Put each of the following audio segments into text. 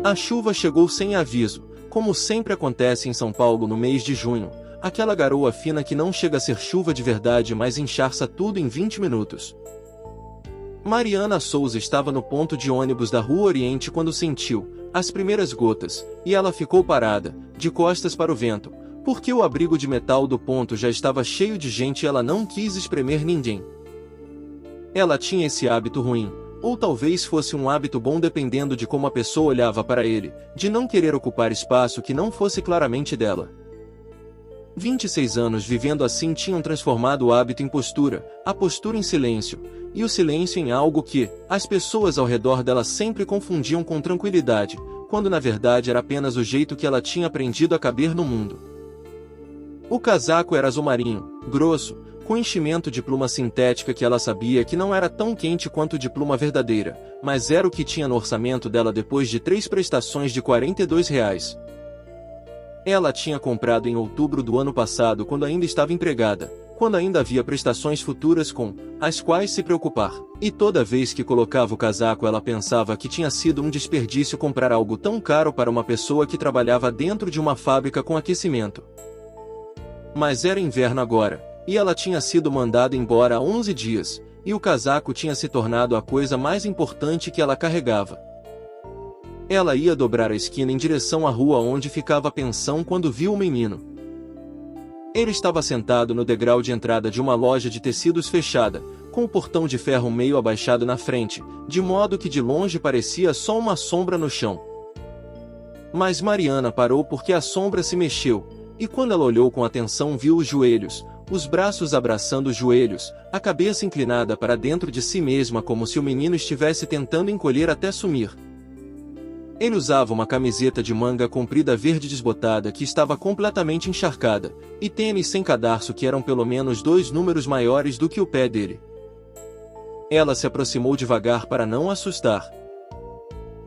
A chuva chegou sem aviso, como sempre acontece em São Paulo no mês de junho, aquela garoa fina que não chega a ser chuva de verdade, mas encharça tudo em 20 minutos. Mariana Souza estava no ponto de ônibus da Rua Oriente quando sentiu as primeiras gotas, e ela ficou parada, de costas para o vento, porque o abrigo de metal do ponto já estava cheio de gente e ela não quis espremer ninguém. Ela tinha esse hábito ruim, ou talvez fosse um hábito bom dependendo de como a pessoa olhava para ele, de não querer ocupar espaço que não fosse claramente dela. 26 anos vivendo assim tinham transformado o hábito em postura, a postura em silêncio, e o silêncio em algo que as pessoas ao redor dela sempre confundiam com tranquilidade, quando na verdade era apenas o jeito que ela tinha aprendido a caber no mundo. O casaco era azul marinho, grosso, com enchimento de pluma sintética que ela sabia que não era tão quente quanto de pluma verdadeira, mas era o que tinha no orçamento dela depois de 3 prestações de R$ 42. Ela tinha comprado em outubro do ano passado quando ainda estava empregada, quando ainda havia prestações futuras com as quais se preocupar, e toda vez que colocava o casaco ela pensava que tinha sido um desperdício comprar algo tão caro para uma pessoa que trabalhava dentro de uma fábrica com aquecimento. Mas era inverno agora, e ela tinha sido mandada embora há 11 dias, e o casaco tinha se tornado a coisa mais importante que ela carregava. Ela ia dobrar a esquina em direção à rua onde ficava a pensão quando viu o menino. Ele estava sentado no degrau de entrada de uma loja de tecidos fechada, com o portão de ferro meio abaixado na frente, de modo que de longe parecia só uma sombra no chão. Mas Mariana parou porque a sombra se mexeu, e quando ela olhou com atenção viu os joelhos, os braços abraçando os joelhos, a cabeça inclinada para dentro de si mesma como se o menino estivesse tentando encolher até sumir. Ele usava uma camiseta de manga comprida verde desbotada que estava completamente encharcada, e tênis sem cadarço que eram pelo menos 2 números maiores do que o pé dele. Ela se aproximou devagar para não assustar.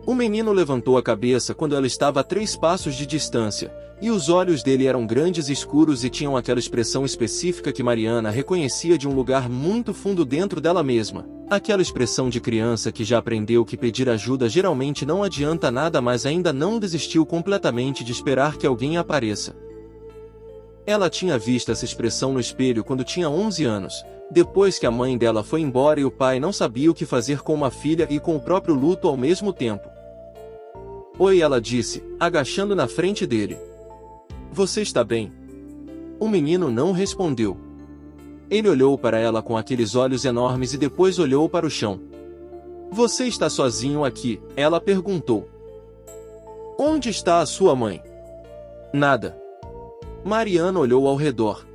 O menino levantou a cabeça quando ela estava a 3 passos de distância, e os olhos dele eram grandes e escuros e tinham aquela expressão específica que Mariana reconhecia de um lugar muito fundo dentro dela mesma. Aquela expressão de criança que já aprendeu que pedir ajuda geralmente não adianta nada, mas ainda não desistiu completamente de esperar que alguém apareça. Ela tinha visto essa expressão no espelho quando tinha 11 anos, depois que a mãe dela foi embora e o pai não sabia o que fazer com uma filha e com o próprio luto ao mesmo tempo. "Oi", ela disse, agachando na frente dele. "Você está bem?" O menino não respondeu. Ele olhou para ela com aqueles olhos enormes e depois olhou para o chão. "Você está sozinho aqui?" ela perguntou. "Onde está a sua mãe?" "Nada." Mariana olhou ao redor.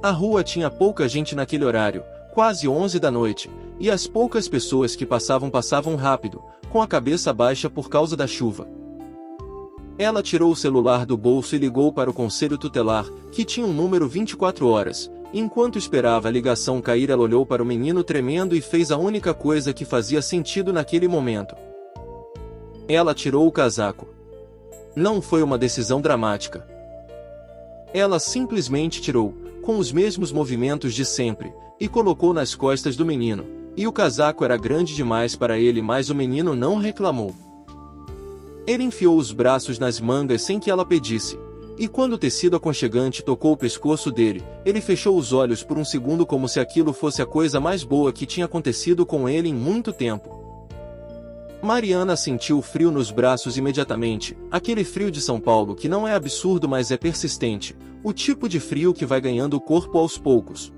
A rua tinha pouca gente naquele horário, quase 11 da noite, e as poucas pessoas que passavam rápido, com a cabeça baixa por causa da chuva. Ela tirou o celular do bolso e ligou para o conselho tutelar, que tinha um número 24 horas. Enquanto esperava a ligação cair, ela olhou para o menino tremendo e fez a única coisa que fazia sentido naquele momento. Ela tirou o casaco. Não foi uma decisão dramática. Ela simplesmente tirou, com os mesmos movimentos de sempre, e colocou nas costas do menino, e o casaco era grande demais para ele, mas o menino não reclamou. Ele enfiou os braços nas mangas sem que ela pedisse, e quando o tecido aconchegante tocou o pescoço dele, ele fechou os olhos por um segundo como se aquilo fosse a coisa mais boa que tinha acontecido com ele em muito tempo. Mariana sentiu frio nos braços imediatamente, aquele frio de São Paulo que não é absurdo mas é persistente, o tipo de frio que vai ganhando o corpo aos poucos.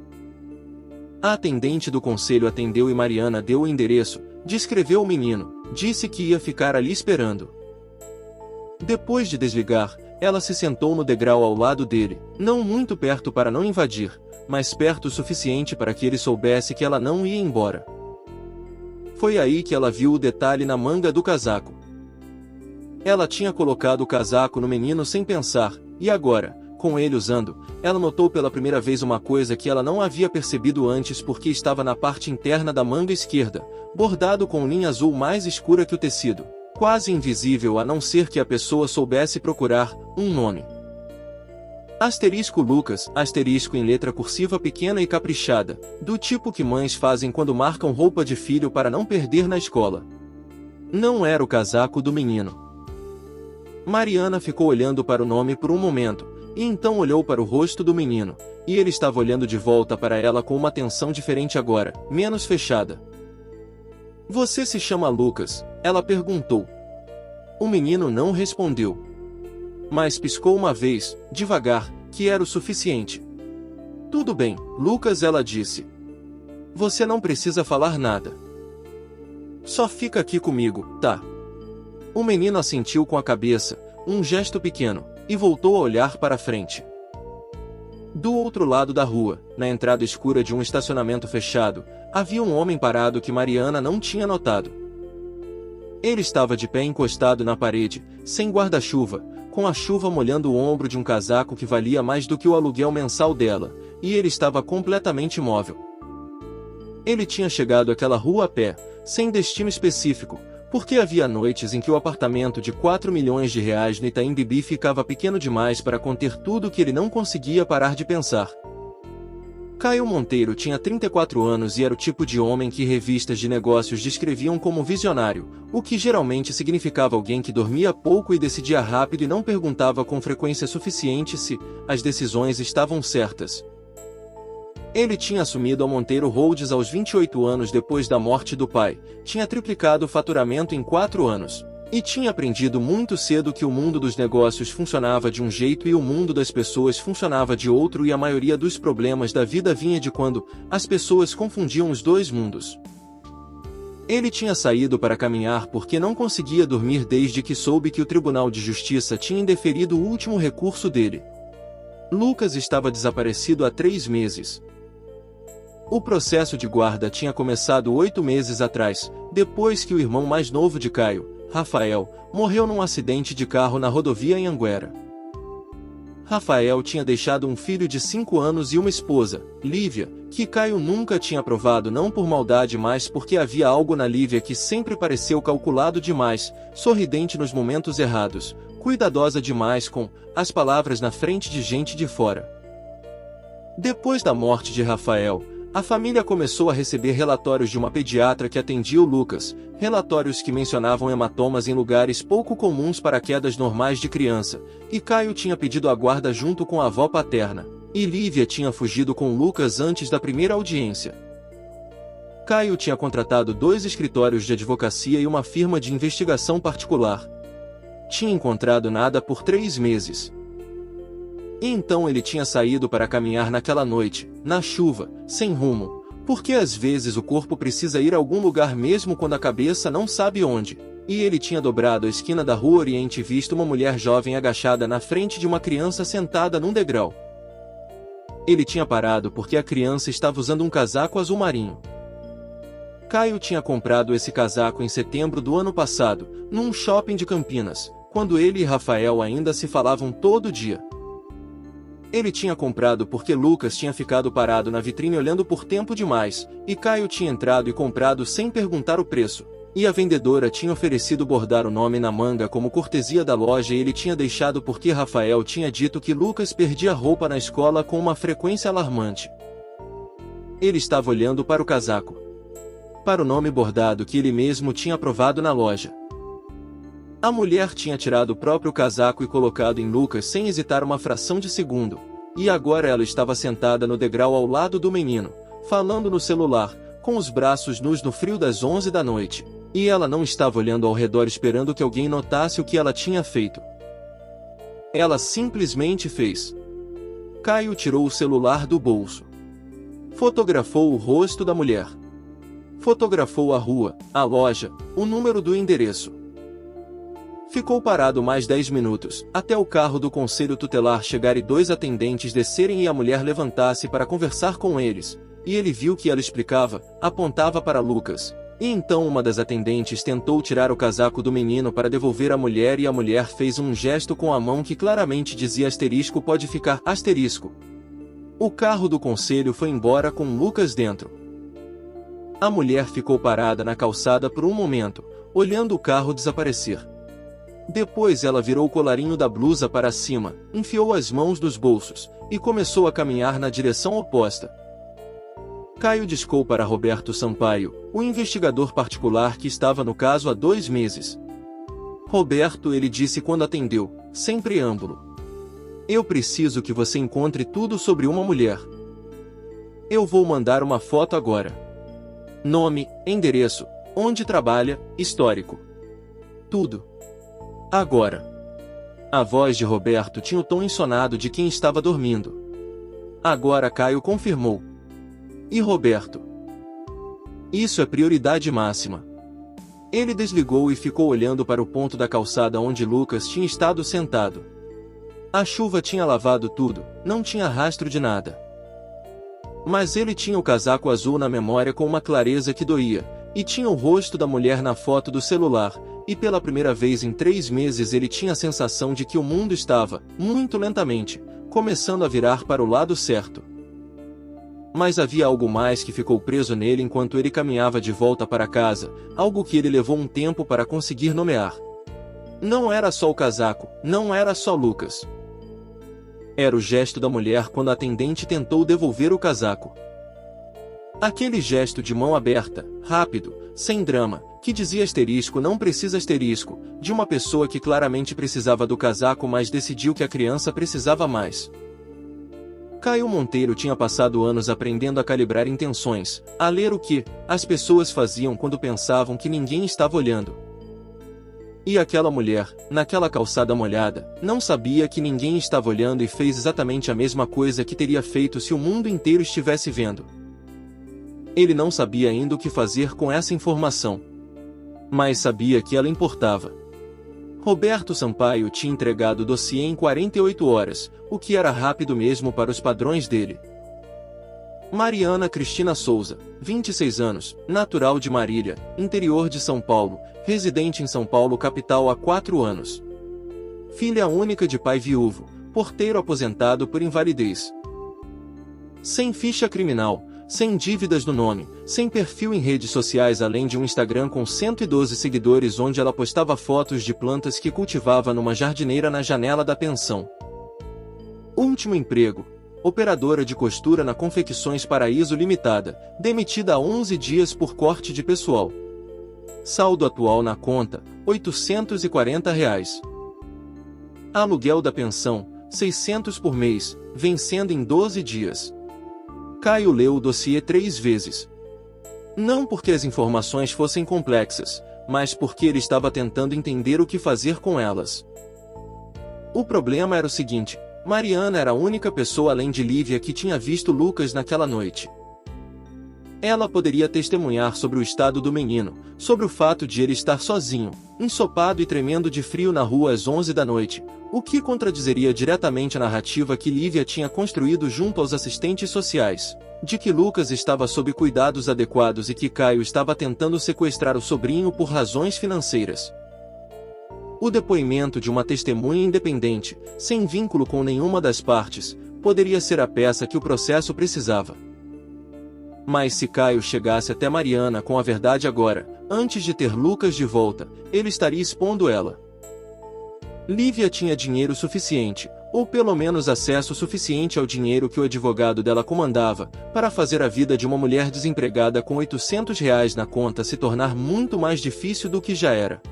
A atendente do conselho atendeu e Mariana deu o endereço, descreveu o menino, disse que ia ficar ali esperando. Depois de desligar, ela se sentou no degrau ao lado dele, não muito perto para não invadir, mas perto o suficiente para que ele soubesse que ela não ia embora. Foi aí que ela viu o detalhe na manga do casaco. Ela tinha colocado o casaco no menino sem pensar, e agora, com ele usando, ela notou pela primeira vez uma coisa que ela não havia percebido antes porque estava na parte interna da manga esquerda, bordado com linha azul mais escura que o tecido, quase invisível a não ser que a pessoa soubesse procurar um nome. Asterisco Lucas, asterisco em letra cursiva pequena e caprichada, do tipo que mães fazem quando marcam roupa de filho para não perder na escola. Não era o casaco do menino. Mariana ficou olhando para o nome por um momento, e então olhou para o rosto do menino, e ele estava olhando de volta para ela com uma atenção diferente agora, menos fechada. Você se chama Lucas? Ela perguntou. O menino não respondeu. Mas piscou uma vez, devagar, que era o suficiente. Tudo bem, Lucas, ela disse. Você não precisa falar nada. Só fica aqui comigo, tá? O menino assentiu com a cabeça, um gesto pequeno, e voltou a olhar para frente. Do outro lado da rua, na entrada escura de um estacionamento fechado, havia um homem parado que Mariana não tinha notado. Ele estava de pé encostado na parede, sem guarda-chuva, com a chuva molhando o ombro de um casaco que valia mais do que o aluguel mensal dela, e ele estava completamente imóvel. Ele tinha chegado àquela rua a pé, sem destino específico, porque havia noites em que o apartamento de 4 milhões de reais no Itaim Bibi ficava pequeno demais para conter tudo o que ele não conseguia parar de pensar. Caio Monteiro tinha 34 anos e era o tipo de homem que revistas de negócios descreviam como visionário, o que geralmente significava alguém que dormia pouco e decidia rápido e não perguntava com frequência suficiente se as decisões estavam certas. Ele tinha assumido a Monteiro Holdings aos 28 anos depois da morte do pai, tinha triplicado o faturamento em 4 anos, e tinha aprendido muito cedo que o mundo dos negócios funcionava de um jeito e o mundo das pessoas funcionava de outro, e a maioria dos problemas da vida vinha de quando as pessoas confundiam os dois mundos. Ele tinha saído para caminhar porque não conseguia dormir desde que soube que o Tribunal de Justiça tinha indeferido o último recurso dele. Lucas estava desaparecido há 3 meses. O processo de guarda tinha começado 8 meses atrás, depois que o irmão mais novo de Caio, Rafael, morreu num acidente de carro na rodovia em Anguera. Rafael tinha deixado um filho de 5 anos e uma esposa, Lívia, que Caio nunca tinha aprovado, não por maldade mas porque havia algo na Lívia que sempre pareceu calculado demais, sorridente nos momentos errados, cuidadosa demais com as palavras na frente de gente de fora. Depois da morte de Rafael, a família começou a receber relatórios de uma pediatra que atendia o Lucas, relatórios que mencionavam hematomas em lugares pouco comuns para quedas normais de criança, e Caio tinha pedido a guarda junto com a avó paterna, e Lívia tinha fugido com Lucas antes da primeira audiência. Caio tinha contratado 2 escritórios de advocacia e uma firma de investigação particular. Tinha encontrado nada por 3 meses. E então ele tinha saído para caminhar naquela noite, na chuva, sem rumo, porque às vezes o corpo precisa ir a algum lugar mesmo quando a cabeça não sabe onde, e ele tinha dobrado a esquina da Rua Oriente e visto uma mulher jovem agachada na frente de uma criança sentada num degrau. Ele tinha parado porque a criança estava usando um casaco azul marinho. Caio tinha comprado esse casaco em setembro do ano passado, num shopping de Campinas, quando ele e Rafael ainda se falavam todo dia. Ele tinha comprado porque Lucas tinha ficado parado na vitrine olhando por tempo demais, e Caio tinha entrado e comprado sem perguntar o preço, e a vendedora tinha oferecido bordar o nome na manga como cortesia da loja, e ele tinha deixado porque Rafael tinha dito que Lucas perdia roupa na escola com uma frequência alarmante. Ele estava olhando para o casaco, para o nome bordado que ele mesmo tinha provado na loja. A mulher tinha tirado o próprio casaco e colocado em Lucas sem hesitar uma fração de segundo, e agora ela estava sentada no degrau ao lado do menino, falando no celular, com os braços nus no frio das 11 da noite, e ela não estava olhando ao redor esperando que alguém notasse o que ela tinha feito. Ela simplesmente fez. Caio tirou o celular do bolso. Fotografou o rosto da mulher. Fotografou a rua, a loja, o número do endereço. Ficou parado mais 10 minutos, até o carro do conselho tutelar chegar e 2 atendentes descerem e a mulher levantasse para conversar com eles, e ele viu que ela explicava, apontava para Lucas, e então uma das atendentes tentou tirar o casaco do menino para devolver à mulher e a mulher fez um gesto com a mão que claramente dizia asterisco pode ficar asterisco. O carro do conselho foi embora com Lucas dentro. A mulher ficou parada na calçada por um momento, olhando o carro desaparecer. Depois ela virou o colarinho da blusa para cima, enfiou as mãos nos bolsos, e começou a caminhar na direção oposta. Caio discou para Roberto Sampaio, o investigador particular que estava no caso há 2 meses. Roberto, ele disse quando atendeu, sem preâmbulo. Eu preciso que você encontre tudo sobre uma mulher. Eu vou mandar uma foto agora. Nome, endereço, onde trabalha, histórico. Tudo. Agora. A voz de Roberto tinha o tom ensonado de quem estava dormindo. Agora Caio confirmou. E Roberto? Isso é prioridade máxima. Ele desligou e ficou olhando para o ponto da calçada onde Lucas tinha estado sentado. A chuva tinha lavado tudo, não tinha rastro de nada. Mas ele tinha o casaco azul na memória com uma clareza que doía, e tinha o rosto da mulher na foto do celular, e pela primeira vez em 3 meses ele tinha a sensação de que o mundo estava, muito lentamente, começando a virar para o lado certo. Mas havia algo mais que ficou preso nele enquanto ele caminhava de volta para casa, algo que ele levou um tempo para conseguir nomear. Não era só o casaco, não era só Lucas. Era o gesto da mulher quando a atendente tentou devolver o casaco. Aquele gesto de mão aberta, rápido, sem drama, que dizia asterisco não precisa asterisco, de uma pessoa que claramente precisava do casaco mas decidiu que a criança precisava mais. Caio Monteiro tinha passado anos aprendendo a calibrar intenções, a ler o que as pessoas faziam quando pensavam que ninguém estava olhando. E aquela mulher, naquela calçada molhada, não sabia que ninguém estava olhando e fez exatamente a mesma coisa que teria feito se o mundo inteiro estivesse vendo. Ele não sabia ainda o que fazer com essa informação. Mas sabia que ela importava. Roberto Sampaio tinha entregado o dossiê em 48 horas, o que era rápido mesmo para os padrões dele. Mariana Cristina Souza, 26 anos, natural de Marília, interior de São Paulo, residente em São Paulo capital há 4 anos. Filha única de pai viúvo, porteiro aposentado por invalidez. Sem ficha criminal, sem dívidas no nome, sem perfil em redes sociais além de um Instagram com 112 seguidores onde ela postava fotos de plantas que cultivava numa jardineira na janela da pensão. Último emprego. Operadora de costura na Confecções Paraíso Limitada, demitida há 11 dias por corte de pessoal. Saldo atual na conta, R$ 840. Aluguel da pensão, R$ 600 por mês, vencendo em 12 dias. Caio leu o dossiê 3 vezes. Não porque as informações fossem complexas, mas porque ele estava tentando entender o que fazer com elas. O problema era o seguinte: Mariana era a única pessoa além de Lívia que tinha visto Lucas naquela noite. Ela poderia testemunhar sobre o estado do menino, sobre o fato de ele estar sozinho, ensopado e tremendo de frio na rua às 11 da noite, o que contradizeria diretamente a narrativa que Lívia tinha construído junto aos assistentes sociais, de que Lucas estava sob cuidados adequados e que Caio estava tentando sequestrar o sobrinho por razões financeiras. O depoimento de uma testemunha independente, sem vínculo com nenhuma das partes, poderia ser a peça que o processo precisava. Mas se Caio chegasse até Mariana com a verdade agora, antes de ter Lucas de volta, ele estaria expondo ela. Lívia tinha dinheiro suficiente, ou pelo menos acesso suficiente ao dinheiro que o advogado dela comandava, para fazer a vida de uma mulher desempregada com R$ 800 na conta se tornar muito mais difícil do que já era.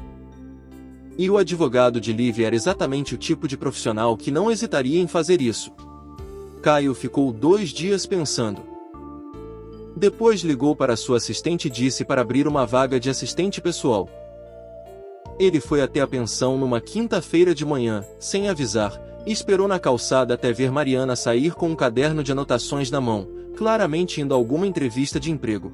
E o advogado de Lívia era exatamente o tipo de profissional que não hesitaria em fazer isso. Caio ficou 2 dias pensando. Depois ligou para sua assistente e disse para abrir uma vaga de assistente pessoal. Ele foi até a pensão numa quinta-feira de manhã, sem avisar, e esperou na calçada até ver Mariana sair com um caderno de anotações na mão, claramente indo a alguma entrevista de emprego.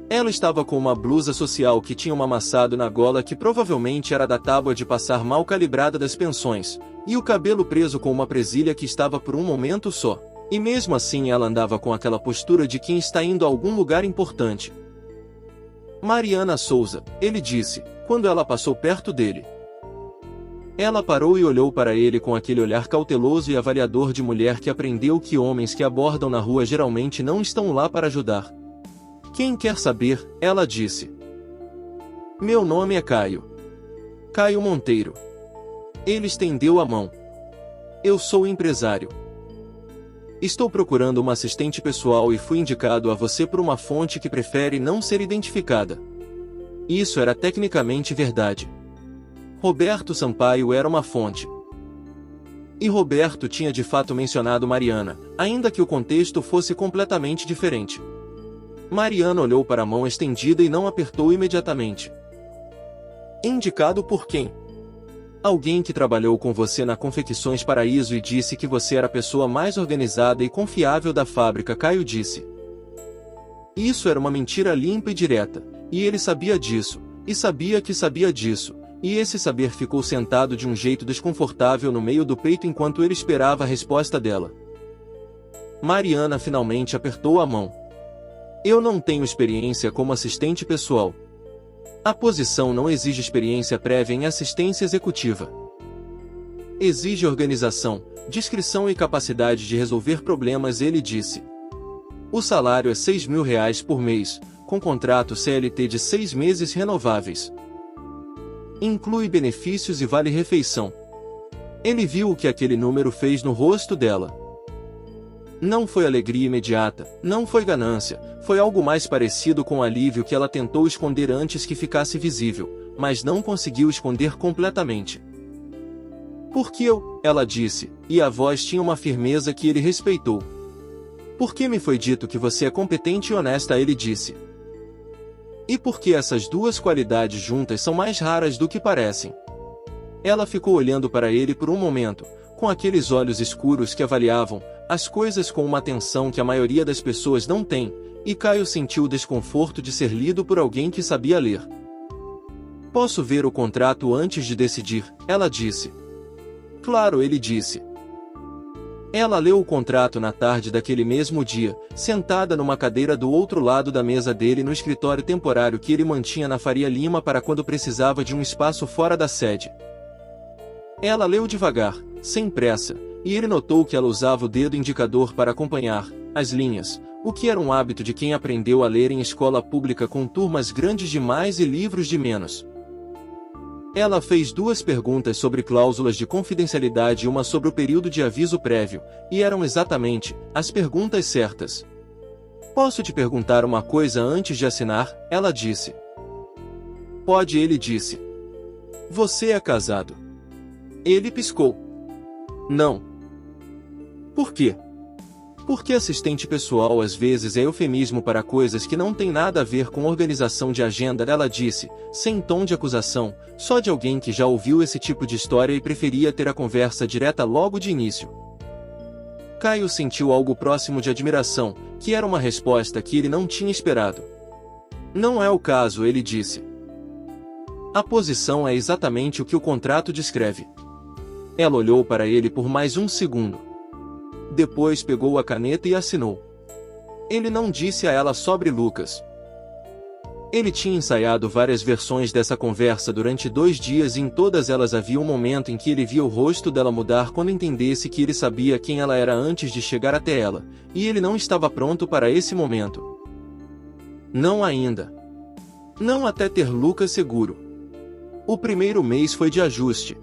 Ela estava com uma blusa social que tinha um amassado na gola que provavelmente era da tábua de passar mal calibrada das pensões, e o cabelo preso com uma presilha que estava por um momento só. E mesmo assim ela andava com aquela postura de quem está indo a algum lugar importante. Mariana Souza, ele disse, quando ela passou perto dele. Ela parou e olhou para ele com aquele olhar cauteloso e avaliador de mulher que aprendeu que homens que abordam na rua geralmente não estão lá para ajudar. Quem quer saber, ela disse. Meu nome é Caio. Caio Monteiro. Ele estendeu a mão. Eu sou empresário. Estou procurando uma assistente pessoal e fui indicado a você por uma fonte que prefere não ser identificada. Isso era tecnicamente verdade. Roberto Sampaio era uma fonte. E Roberto tinha de fato mencionado Mariana, ainda que o contexto fosse completamente diferente. Mariana olhou para a mão estendida e não apertou imediatamente. Indicado por quem? Alguém que trabalhou com você na Confecções Paraíso e disse que você era a pessoa mais organizada e confiável da fábrica, Caio disse. Isso era uma mentira limpa e direta, e ele sabia disso, e sabia que sabia disso, e esse saber ficou sentado de um jeito desconfortável no meio do peito enquanto ele esperava a resposta dela. Mariana finalmente apertou a mão. Eu não tenho experiência como assistente pessoal. A posição não exige experiência prévia em assistência executiva. Exige organização, discrição e capacidade de resolver problemas, ele disse. O salário é R$6.000 por mês, com contrato CLT de 6 meses renováveis. Inclui benefícios e vale-refeição. Ele viu o que aquele número fez no rosto dela. Não foi alegria imediata, não foi ganância, foi algo mais parecido com o alívio que ela tentou esconder antes que ficasse visível, mas não conseguiu esconder completamente. Porque ela disse, e a voz tinha uma firmeza que ele respeitou. Porque me foi dito que você é competente e honesta, ele disse. E porque essas duas qualidades juntas são mais raras do que parecem. Ela ficou olhando para ele por um momento, com aqueles olhos escuros que avaliavam as coisas com uma atenção que a maioria das pessoas não tem, e Caio sentiu o desconforto de ser lido por alguém que sabia ler. Posso ver o contrato antes de decidir, ela disse. Claro, ele disse. Ela leu o contrato na tarde daquele mesmo dia, sentada numa cadeira do outro lado da mesa dele no escritório temporário que ele mantinha na Faria Lima para quando precisava de um espaço fora da sede. Ela leu devagar, sem pressa, e ele notou que ela usava o dedo indicador para acompanhar as linhas, o que era um hábito de quem aprendeu a ler em escola pública com turmas grandes demais e livros de menos. Ela fez 2 perguntas sobre cláusulas de confidencialidade e uma sobre o período de aviso prévio, e eram exatamente as perguntas certas. Posso te perguntar uma coisa antes de assinar? Ela disse. Pode, ele disse. Você é casado? Ele piscou. Não. Por quê? Porque assistente pessoal às vezes é eufemismo para coisas que não têm nada a ver com organização de agenda, ela disse, sem tom de acusação, só de alguém que já ouviu esse tipo de história e preferia ter a conversa direta logo de início. Caio sentiu algo próximo de admiração, que era uma resposta que ele não tinha esperado. Não é o caso, ele disse. A posição é exatamente o que o contrato descreve. Ela olhou para ele por mais um segundo. Depois pegou a caneta e assinou. Ele não disse a ela sobre Lucas. Ele tinha ensaiado várias versões dessa conversa durante 2 dias e em todas elas havia um momento em que ele via o rosto dela mudar quando entendesse que ele sabia quem ela era antes de chegar até ela, e ele não estava pronto para esse momento. Não ainda. Não até ter Lucas seguro. O primeiro mês foi de ajuste.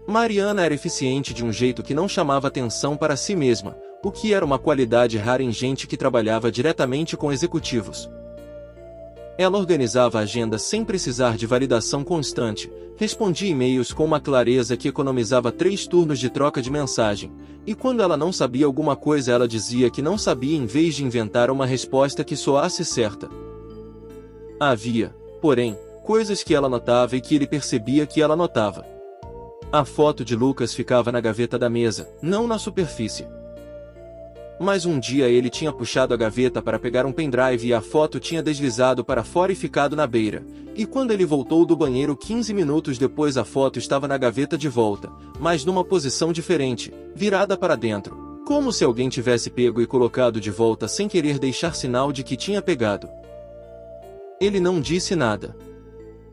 Mariana era eficiente de um jeito que não chamava atenção para si mesma, o que era uma qualidade rara em gente que trabalhava diretamente com executivos. Ela organizava a agenda sem precisar de validação constante, respondia e-mails com uma clareza que economizava 3 turnos de troca de mensagem, e quando ela não sabia alguma coisa ela dizia que não sabia em vez de inventar uma resposta que soasse certa. Havia, porém, coisas que ela notava e que ele percebia que ela notava. A foto de Lucas ficava na gaveta da mesa, não na superfície. Mas um dia ele tinha puxado a gaveta para pegar um pendrive e a foto tinha deslizado para fora e ficado na beira, e quando ele voltou do banheiro 15 minutos depois a foto estava na gaveta de volta, mas numa posição diferente, virada para dentro, como se alguém tivesse pego e colocado de volta sem querer deixar sinal de que tinha pegado. Ele não disse nada.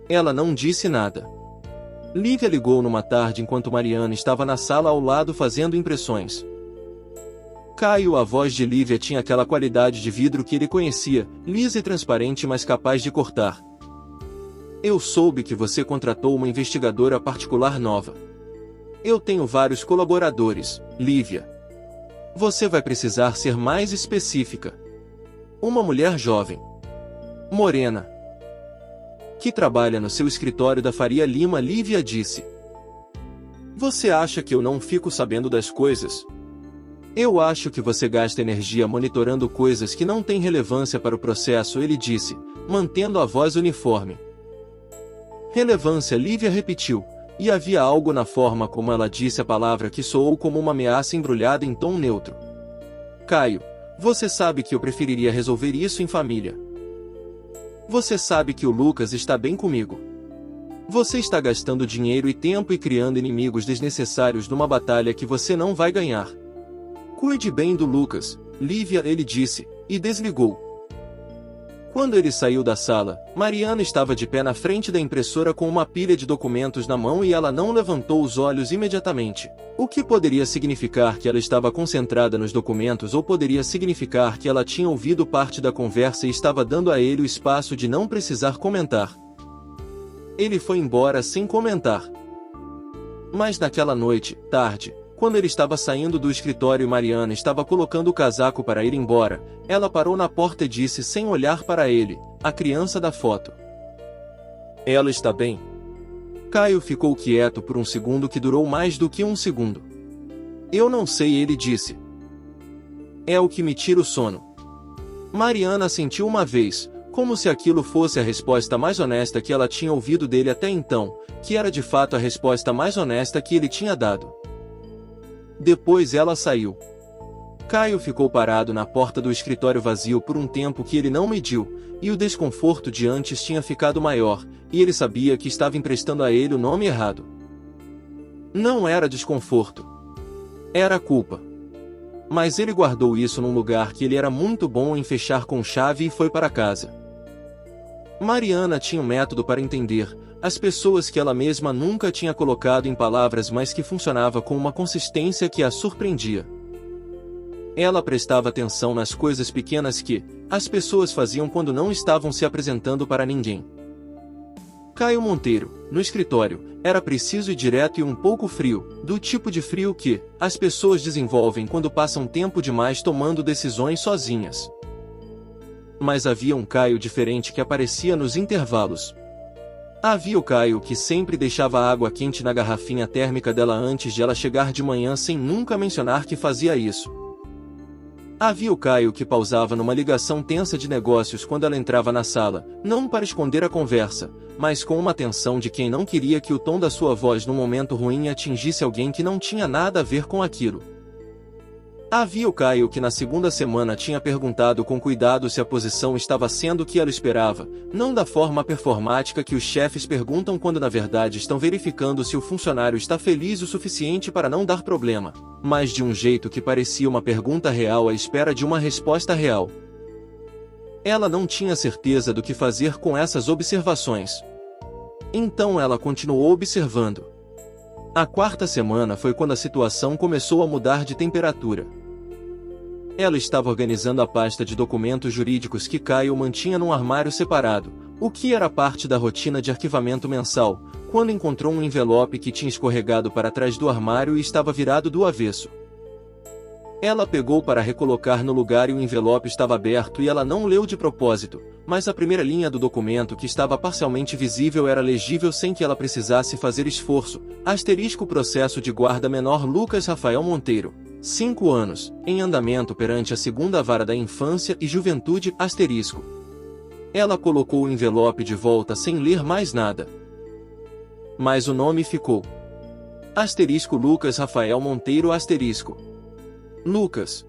Ela não disse nada. Lívia ligou numa tarde enquanto Mariana estava na sala ao lado fazendo impressões. Caio, a voz de Lívia tinha aquela qualidade de vidro que ele conhecia, lisa e transparente mas capaz de cortar. Eu soube que você contratou uma investigadora particular nova. Eu tenho vários colaboradores, Lívia. Você vai precisar ser mais específica. Uma mulher jovem, morena, que trabalha no seu escritório da Faria Lima. Lívia disse. Você acha que eu não fico sabendo das coisas? Eu acho que você gasta energia monitorando coisas que não têm relevância para o processo, ele disse, mantendo a voz uniforme. Relevância, Lívia repetiu, e havia algo na forma como ela disse a palavra que soou como uma ameaça embrulhada em tom neutro. Caio, você sabe que eu preferiria resolver isso em família. Você sabe que o Lucas está bem comigo. Você está gastando dinheiro e tempo e criando inimigos desnecessários numa batalha que você não vai ganhar. Cuide bem do Lucas, Lívia, ele disse, e desligou. Quando ele saiu da sala, Mariana estava de pé na frente da impressora com uma pilha de documentos na mão e ela não levantou os olhos imediatamente. O que poderia significar que ela estava concentrada nos documentos ou poderia significar que ela tinha ouvido parte da conversa e estava dando a ele o espaço de não precisar comentar. Ele foi embora sem comentar. Mas naquela noite, tarde, quando ele estava saindo do escritório e Mariana estava colocando o casaco para ir embora, ela parou na porta e disse sem olhar para ele, a criança da foto. Ela está bem? Caio ficou quieto por um segundo que durou mais do que um segundo. Eu não sei, ele disse. É o que me tira o sono. Mariana sentiu uma vez, como se aquilo fosse a resposta mais honesta que ela tinha ouvido dele até então, que era de fato a resposta mais honesta que ele tinha dado. Depois ela saiu. Caio ficou parado na porta do escritório vazio por um tempo que ele não mediu, e o desconforto de antes tinha ficado maior, e ele sabia que estava emprestando a ele o nome errado. Não era desconforto. Era culpa. Mas ele guardou isso num lugar que ele era muito bom em fechar com chave e foi para casa. Mariana tinha um método para entender as pessoas que ela mesma nunca tinha colocado em palavras, mas que funcionava com uma consistência que a surpreendia. Ela prestava atenção nas coisas pequenas que as pessoas faziam quando não estavam se apresentando para ninguém. Caio Monteiro, no escritório, era preciso e direto e um pouco frio, do tipo de frio que as pessoas desenvolvem quando passam tempo demais tomando decisões sozinhas. Mas havia um Caio diferente que aparecia nos intervalos. Havia o Caio que sempre deixava a água quente na garrafinha térmica dela antes de ela chegar de manhã sem nunca mencionar que fazia isso. Havia o Caio que pausava numa ligação tensa de negócios quando ela entrava na sala, não para esconder a conversa, mas com uma atenção de quem não queria que o tom da sua voz num momento ruim atingisse alguém que não tinha nada a ver com aquilo. Havia o Caio que na segunda semana tinha perguntado com cuidado se a posição estava sendo o que ela esperava, não da forma performática que os chefes perguntam quando na verdade estão verificando se o funcionário está feliz o suficiente para não dar problema, mas de um jeito que parecia uma pergunta real à espera de uma resposta real. Ela não tinha certeza do que fazer com essas observações. Então ela continuou observando. A quarta semana foi quando a situação começou a mudar de temperatura. Ela estava organizando a pasta de documentos jurídicos que Caio mantinha num armário separado, o que era parte da rotina de arquivamento mensal, quando encontrou um envelope que tinha escorregado para trás do armário e estava virado do avesso. Ela pegou para recolocar no lugar e o envelope estava aberto e ela não leu de propósito, mas a primeira linha do documento que estava parcialmente visível era legível sem que ela precisasse fazer esforço. Asterisco processo de guarda menor Lucas Rafael Monteiro, 5 anos, em andamento perante a segunda vara da infância e juventude, asterisco. Ela colocou o envelope de volta sem ler mais nada. Mas o nome ficou. Asterisco Lucas Rafael Monteiro asterisco. Lucas.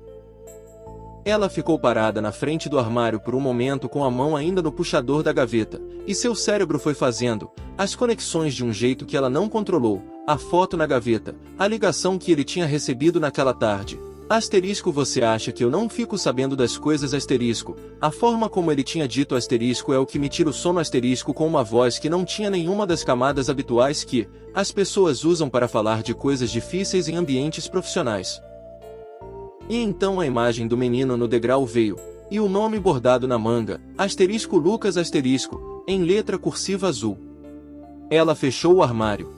Ela ficou parada na frente do armário por um momento com a mão ainda no puxador da gaveta, e seu cérebro foi fazendo as conexões de um jeito que ela não controlou, a foto na gaveta, a ligação que ele tinha recebido naquela tarde. Asterisco você acha que eu não fico sabendo das coisas asterisco, a forma como ele tinha dito asterisco é o que me tira o sono asterisco com uma voz que não tinha nenhuma das camadas habituais que as pessoas usam para falar de coisas difíceis em ambientes profissionais. E então a imagem do menino no degrau veio, e o nome bordado na manga, asterisco Lucas asterisco, em letra cursiva azul. Ela fechou o armário.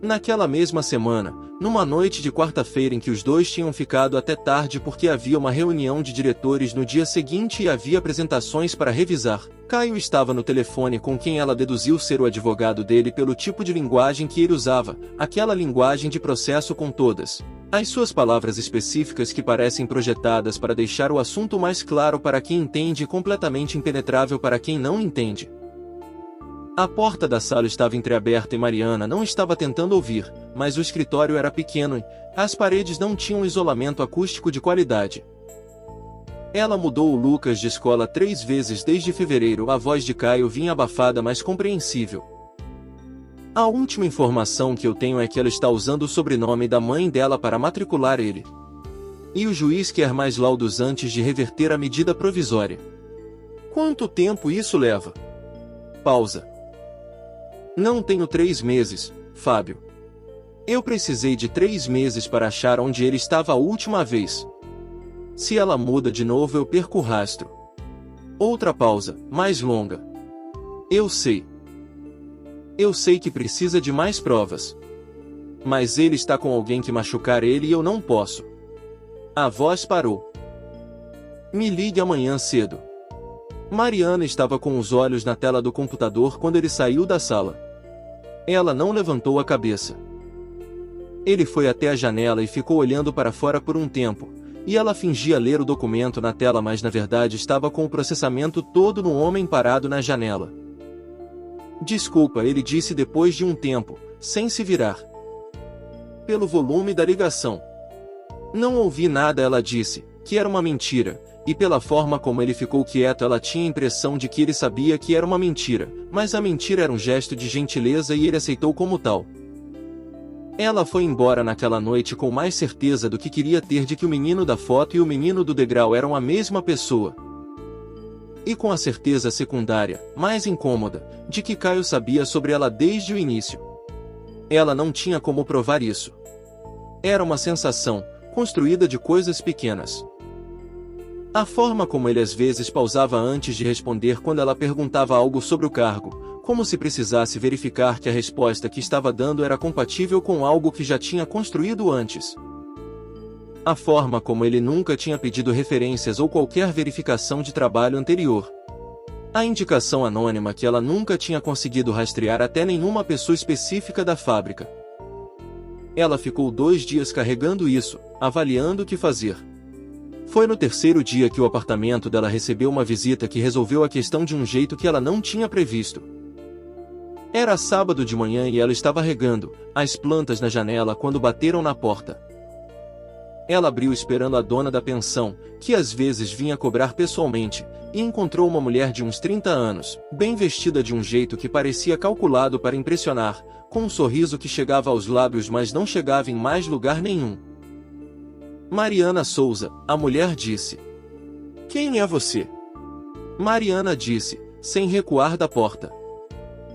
Naquela mesma semana, Numa noite de quarta-feira em que os dois tinham ficado até tarde porque havia uma reunião de diretores no dia seguinte e havia apresentações para revisar, Caio estava no telefone com quem ela deduziu ser o advogado dele pelo tipo de linguagem que ele usava, aquela linguagem de processo com todas as suas palavras específicas que parecem projetadas para deixar o assunto mais claro para quem entende e completamente impenetrável para quem não entende. A porta da sala estava entreaberta e Mariana não estava tentando ouvir, mas o escritório era pequeno e as paredes não tinham isolamento acústico de qualidade. Ela mudou o Lucas de escola 3 vezes desde fevereiro. A voz de Caio vinha abafada, mas compreensível. A última informação que eu tenho é que ela está usando o sobrenome da mãe dela para matricular ele. E o juiz quer mais laudos antes de reverter a medida provisória. Quanto tempo isso leva? Pausa. Não tenho 3 meses, Fábio. Eu precisei de 3 meses para achar onde ele estava a última vez. Se ela muda de novo eu perco o rastro. Outra pausa, mais longa. Eu sei. Eu sei que precisa de mais provas. Mas ele está com alguém que machucar ele e eu não posso. A voz parou. Me ligue amanhã cedo. Mariana estava com os olhos na tela do computador quando ele saiu da sala. Ela não levantou a cabeça. Ele foi até a janela e ficou olhando para fora por um tempo, e ela fingia ler o documento na tela, mas na verdade estava com o processamento todo no homem parado na janela. Desculpa, ele disse depois de um tempo, sem se virar. Pelo volume da ligação. Não ouvi nada, ela disse, que era uma mentira, e pela forma como ele ficou quieto ela tinha a impressão de que ele sabia que era uma mentira, mas a mentira era um gesto de gentileza e ele aceitou como tal. Ela foi embora naquela noite com mais certeza do que queria ter de que o menino da foto e o menino do degrau eram a mesma pessoa. E com a certeza secundária, mais incômoda, de que Caio sabia sobre ela desde o início. Ela não tinha como provar isso. Era uma sensação, construída de coisas pequenas. A forma como ele às vezes pausava antes de responder quando ela perguntava algo sobre o cargo, como se precisasse verificar que a resposta que estava dando era compatível com algo que já tinha construído antes. A forma como ele nunca tinha pedido referências ou qualquer verificação de trabalho anterior. A indicação anônima que ela nunca tinha conseguido rastrear até nenhuma pessoa específica da fábrica. Ela ficou 2 dias carregando isso, avaliando o que fazer. Foi no 3º dia que o apartamento dela recebeu uma visita que resolveu a questão de um jeito que ela não tinha previsto. Era sábado de manhã e ela estava regando as plantas na janela quando bateram na porta. Ela abriu esperando a dona da pensão, que às vezes vinha cobrar pessoalmente, e encontrou uma mulher de uns 30 anos, bem vestida de um jeito que parecia calculado para impressionar, com um sorriso que chegava aos lábios mas não chegava em mais lugar nenhum. Mariana Souza, a mulher disse. Quem é você? Mariana disse, sem recuar da porta.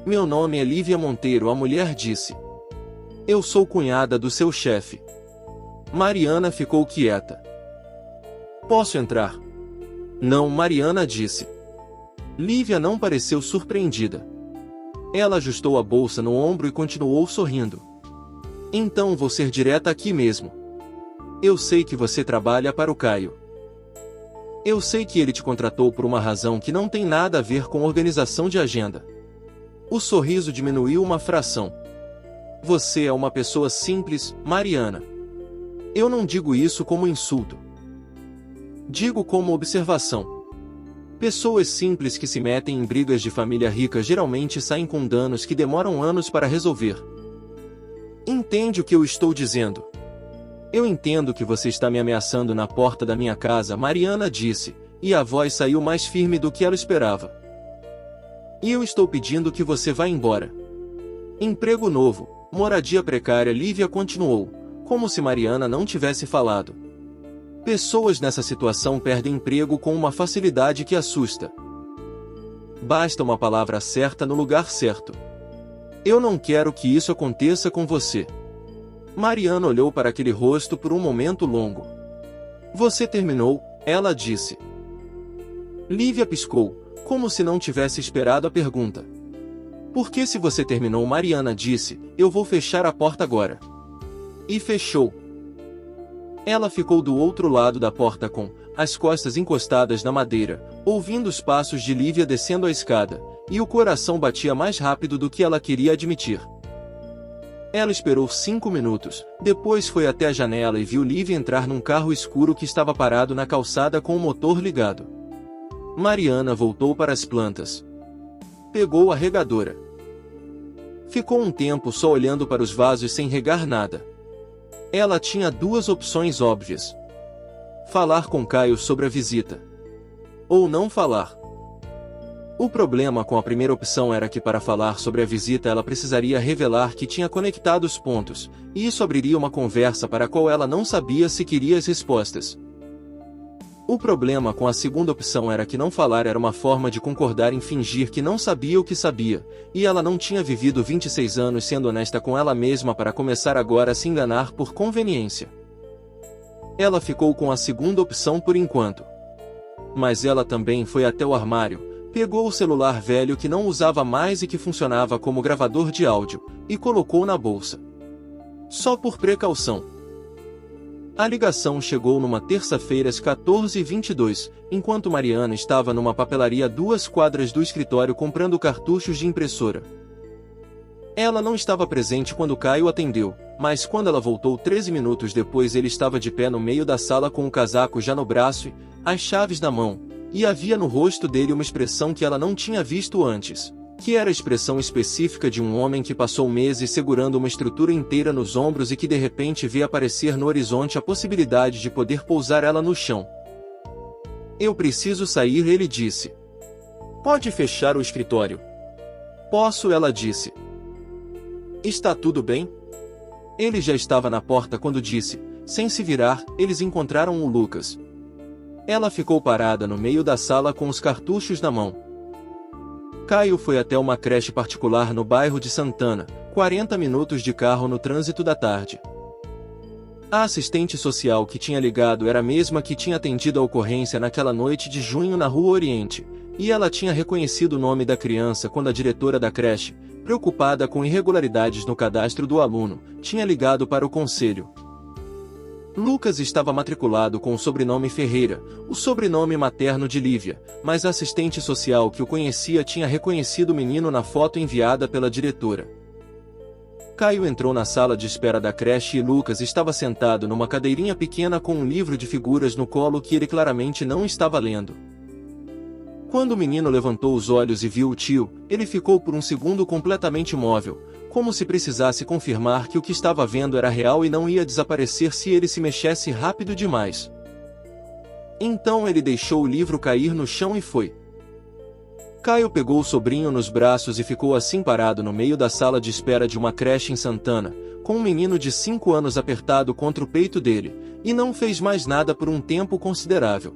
Meu nome é Lívia Monteiro, a mulher disse. Eu sou cunhada do seu chefe. Mariana ficou quieta. Posso entrar? Não, Mariana disse. Lívia não pareceu surpreendida. Ela ajustou a bolsa no ombro e continuou sorrindo. Então vou ser direta aqui mesmo. Eu sei que você trabalha para o Caio. Eu sei que ele te contratou por uma razão que não tem nada a ver com organização de agenda. O sorriso diminuiu uma fração. Você é uma pessoa simples, Mariana. Eu não digo isso como insulto. Digo como observação. Pessoas simples que se metem em brigas de família rica geralmente saem com danos que demoram anos para resolver. Entende o que eu estou dizendo? Eu entendo que você está me ameaçando na porta da minha casa, Mariana disse, e a voz saiu mais firme do que ela esperava. E eu estou pedindo que você vá embora. Emprego novo, moradia precária, Lívia continuou, como se Mariana não tivesse falado. Pessoas nessa situação perdem emprego com uma facilidade que assusta. Basta uma palavra certa no lugar certo. Eu não quero que isso aconteça com você. Mariana olhou para aquele rosto por um momento longo. Você terminou, ela disse. Lívia piscou, como se não tivesse esperado a pergunta. Por que se você terminou? Mariana disse, eu vou fechar a porta agora. e fechou. Ela ficou do outro lado da porta com as costas encostadas na madeira, ouvindo os passos de Lívia descendo a escada, e o coração batia mais rápido do que ela queria admitir. Ela esperou 5 minutos, depois foi até a janela e viu Lívia entrar num carro escuro que estava parado na calçada com o motor ligado. Mariana voltou para as plantas. Pegou a regadora. Ficou um tempo só olhando para os vasos sem regar nada. Ela tinha duas opções óbvias: falar com Caio sobre a visita, ou não falar. O problema com a primeira opção era que para falar sobre a visita ela precisaria revelar que tinha conectado os pontos, e isso abriria uma conversa para a qual ela não sabia se queria as respostas. O problema com a segunda opção era que não falar era uma forma de concordar em fingir que não sabia o que sabia, e ela não tinha vivido 26 anos sendo honesta com ela mesma para começar agora a se enganar por conveniência. Ela ficou com a segunda opção por enquanto. Mas ela também foi até o armário, pegou o celular velho que não usava mais e que funcionava como gravador de áudio, e colocou na bolsa. Só por precaução. A ligação chegou numa terça-feira às 14h22, enquanto Mariana estava numa papelaria a 2 quadras do escritório comprando cartuchos de impressora. Ela não estava presente quando Caio atendeu, mas quando ela voltou 13 minutos depois ele estava de pé no meio da sala com o casaco já no braço e as chaves na mão, e havia no rosto dele uma expressão que ela não tinha visto antes, que era a expressão específica de um homem que passou meses segurando uma estrutura inteira nos ombros e que de repente vê aparecer no horizonte a possibilidade de poder pousar ela no chão. "Eu preciso sair", ele disse. "Pode fechar o escritório?" "Posso", ela disse. "Está tudo bem?" Ele já estava na porta quando disse, sem se virar, eles encontraram o Lucas. Ela ficou parada no meio da sala com os cartuchos na mão. Caio foi até uma creche particular no bairro de Santana, 40 minutos de carro no trânsito da tarde. A assistente social que tinha ligado era a mesma que tinha atendido a ocorrência naquela noite de junho na Rua Oriente, e ela tinha reconhecido o nome da criança quando a diretora da creche, preocupada com irregularidades no cadastro do aluno, tinha ligado para o conselho. Lucas estava matriculado com o sobrenome Ferreira, o sobrenome materno de Lívia, mas a assistente social que o conhecia tinha reconhecido o menino na foto enviada pela diretora. Caio entrou na sala de espera da creche e Lucas estava sentado numa cadeirinha pequena com um livro de figuras no colo que ele claramente não estava lendo. Quando o menino levantou os olhos e viu o tio, ele ficou por um segundo completamente imóvel, como se precisasse confirmar que o que estava vendo era real e não ia desaparecer se ele se mexesse rápido demais. Então ele deixou o livro cair no chão e foi. Caio pegou o sobrinho nos braços e ficou assim parado no meio da sala de espera de uma creche em Santana, com um menino de 5 anos apertado contra o peito dele, e não fez mais nada por um tempo considerável.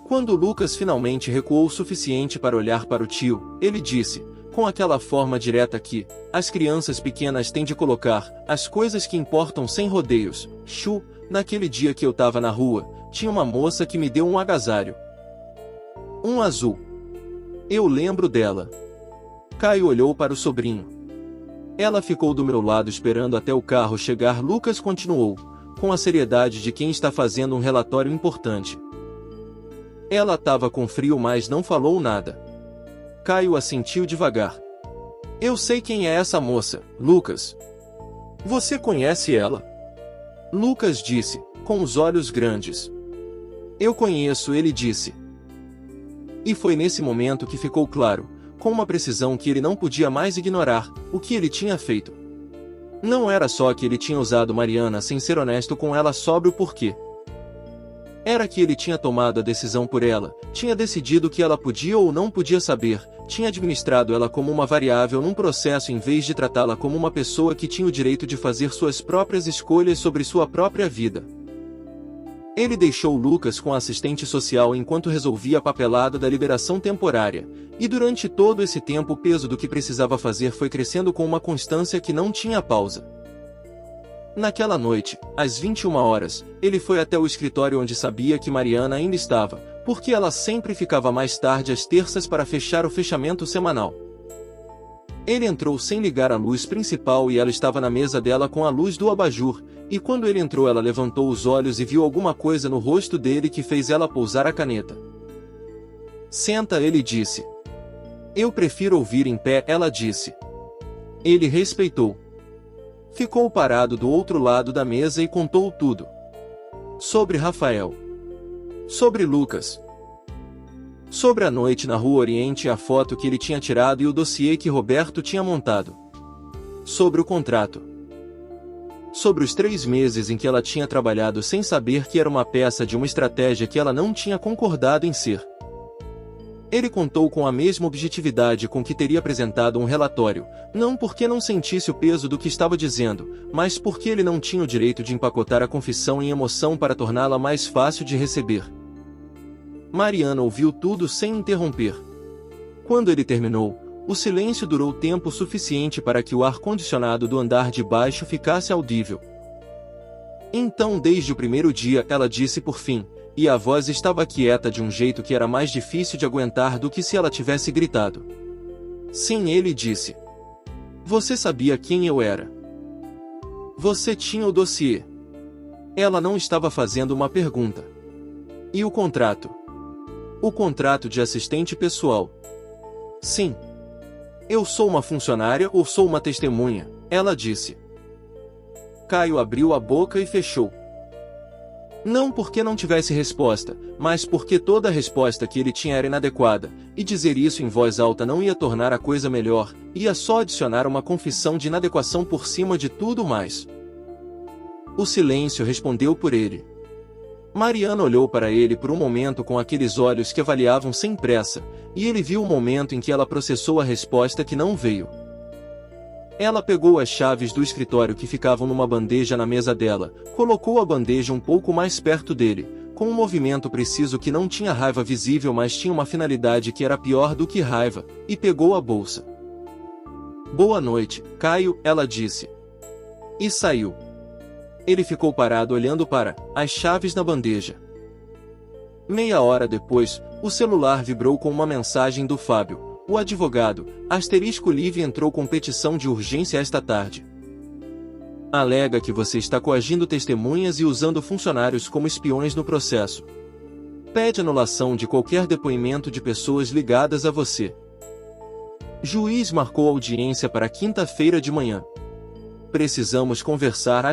Quando Lucas finalmente recuou o suficiente para olhar para o tio, ele disse, com aquela forma direta que as crianças pequenas têm de colocar as coisas que importam sem rodeios: "Chu, naquele dia que eu tava na rua, tinha uma moça que me deu um agasalho. Um azul. Eu lembro dela." Caio olhou para o sobrinho. "Ela ficou do meu lado esperando até o carro chegar." Lucas continuou, com a seriedade de quem está fazendo um relatório importante. "Ela estava com frio, mas não falou nada." Caio assentiu devagar. "Eu sei quem é essa moça, Lucas." "Você conhece ela?" Lucas disse, com os olhos grandes. "Eu conheço", ele disse. E foi nesse momento que ficou claro, com uma precisão que ele não podia mais ignorar, o que ele tinha feito. Não era só que ele tinha usado Mariana sem ser honesto com ela sobre o porquê. Era que ele tinha tomado a decisão por ela, tinha decidido que ela podia ou não podia saber, tinha administrado ela como uma variável num processo em vez de tratá-la como uma pessoa que tinha o direito de fazer suas próprias escolhas sobre sua própria vida. Ele deixou Lucas com a assistente social enquanto resolvia a papelada da liberação temporária, e durante todo esse tempo o peso do que precisava fazer foi crescendo com uma constância que não tinha pausa. Naquela noite, às 21 horas, ele foi até o escritório onde sabia que Mariana ainda estava, porque ela sempre ficava mais tarde às terças para fechar o fechamento semanal. Ele entrou sem ligar a luz principal e ela estava na mesa dela com a luz do abajur, e quando ele entrou ela levantou os olhos e viu alguma coisa no rosto dele que fez ela pousar a caneta. Senta, ele disse. Eu prefiro ouvir em pé, ela disse. Ele respeitou. Ficou parado do outro lado da mesa e contou tudo. Sobre Rafael. Sobre Lucas. Sobre a noite na Rua Oriente e a foto que ele tinha tirado e o dossiê que Roberto tinha montado. Sobre o contrato. Sobre os 3 meses em que ela tinha trabalhado sem saber que era uma peça de uma estratégia que ela não tinha concordado em ser. Ele contou com a mesma objetividade com que teria apresentado um relatório, não porque não sentisse o peso do que estava dizendo, mas porque ele não tinha o direito de empacotar a confissão em emoção para torná-la mais fácil de receber. Mariana ouviu tudo sem interromper. Quando ele terminou, o silêncio durou tempo suficiente para que o ar-condicionado do andar de baixo ficasse audível. Então, desde o primeiro dia, ela disse por fim, e a voz estava quieta de um jeito que era mais difícil de aguentar do que se ela tivesse gritado. Sim, ele disse. Você sabia quem eu era. Você tinha o dossiê. Ela não estava fazendo uma pergunta. E o contrato? O contrato de assistente pessoal. Sim. Eu sou uma funcionária ou sou uma testemunha, ela disse. Caio abriu a boca e fechou. Não porque não tivesse resposta, mas porque toda a resposta que ele tinha era inadequada, e dizer isso em voz alta não ia tornar a coisa melhor, ia só adicionar uma confissão de inadequação por cima de tudo mais. O silêncio respondeu por ele. Mariana olhou para ele por um momento com aqueles olhos que avaliavam sem pressa, e ele viu o momento em que ela processou a resposta que não veio. Ela pegou as chaves do escritório que ficavam numa bandeja na mesa dela, colocou a bandeja um pouco mais perto dele, com um movimento preciso que não tinha raiva visível mas tinha uma finalidade que era pior do que raiva, e pegou a bolsa. Boa noite, Caio, ela disse. E saiu. Ele ficou parado olhando para as chaves na bandeja. Meia hora depois, o celular vibrou com uma mensagem do Fábio. O advogado, *Live entrou com petição de urgência esta tarde. Alega que você está coagindo testemunhas e usando funcionários como espiões no processo. Pede anulação de qualquer depoimento de pessoas ligadas a você. Juiz marcou audiência para quinta-feira de manhã. Precisamos conversar,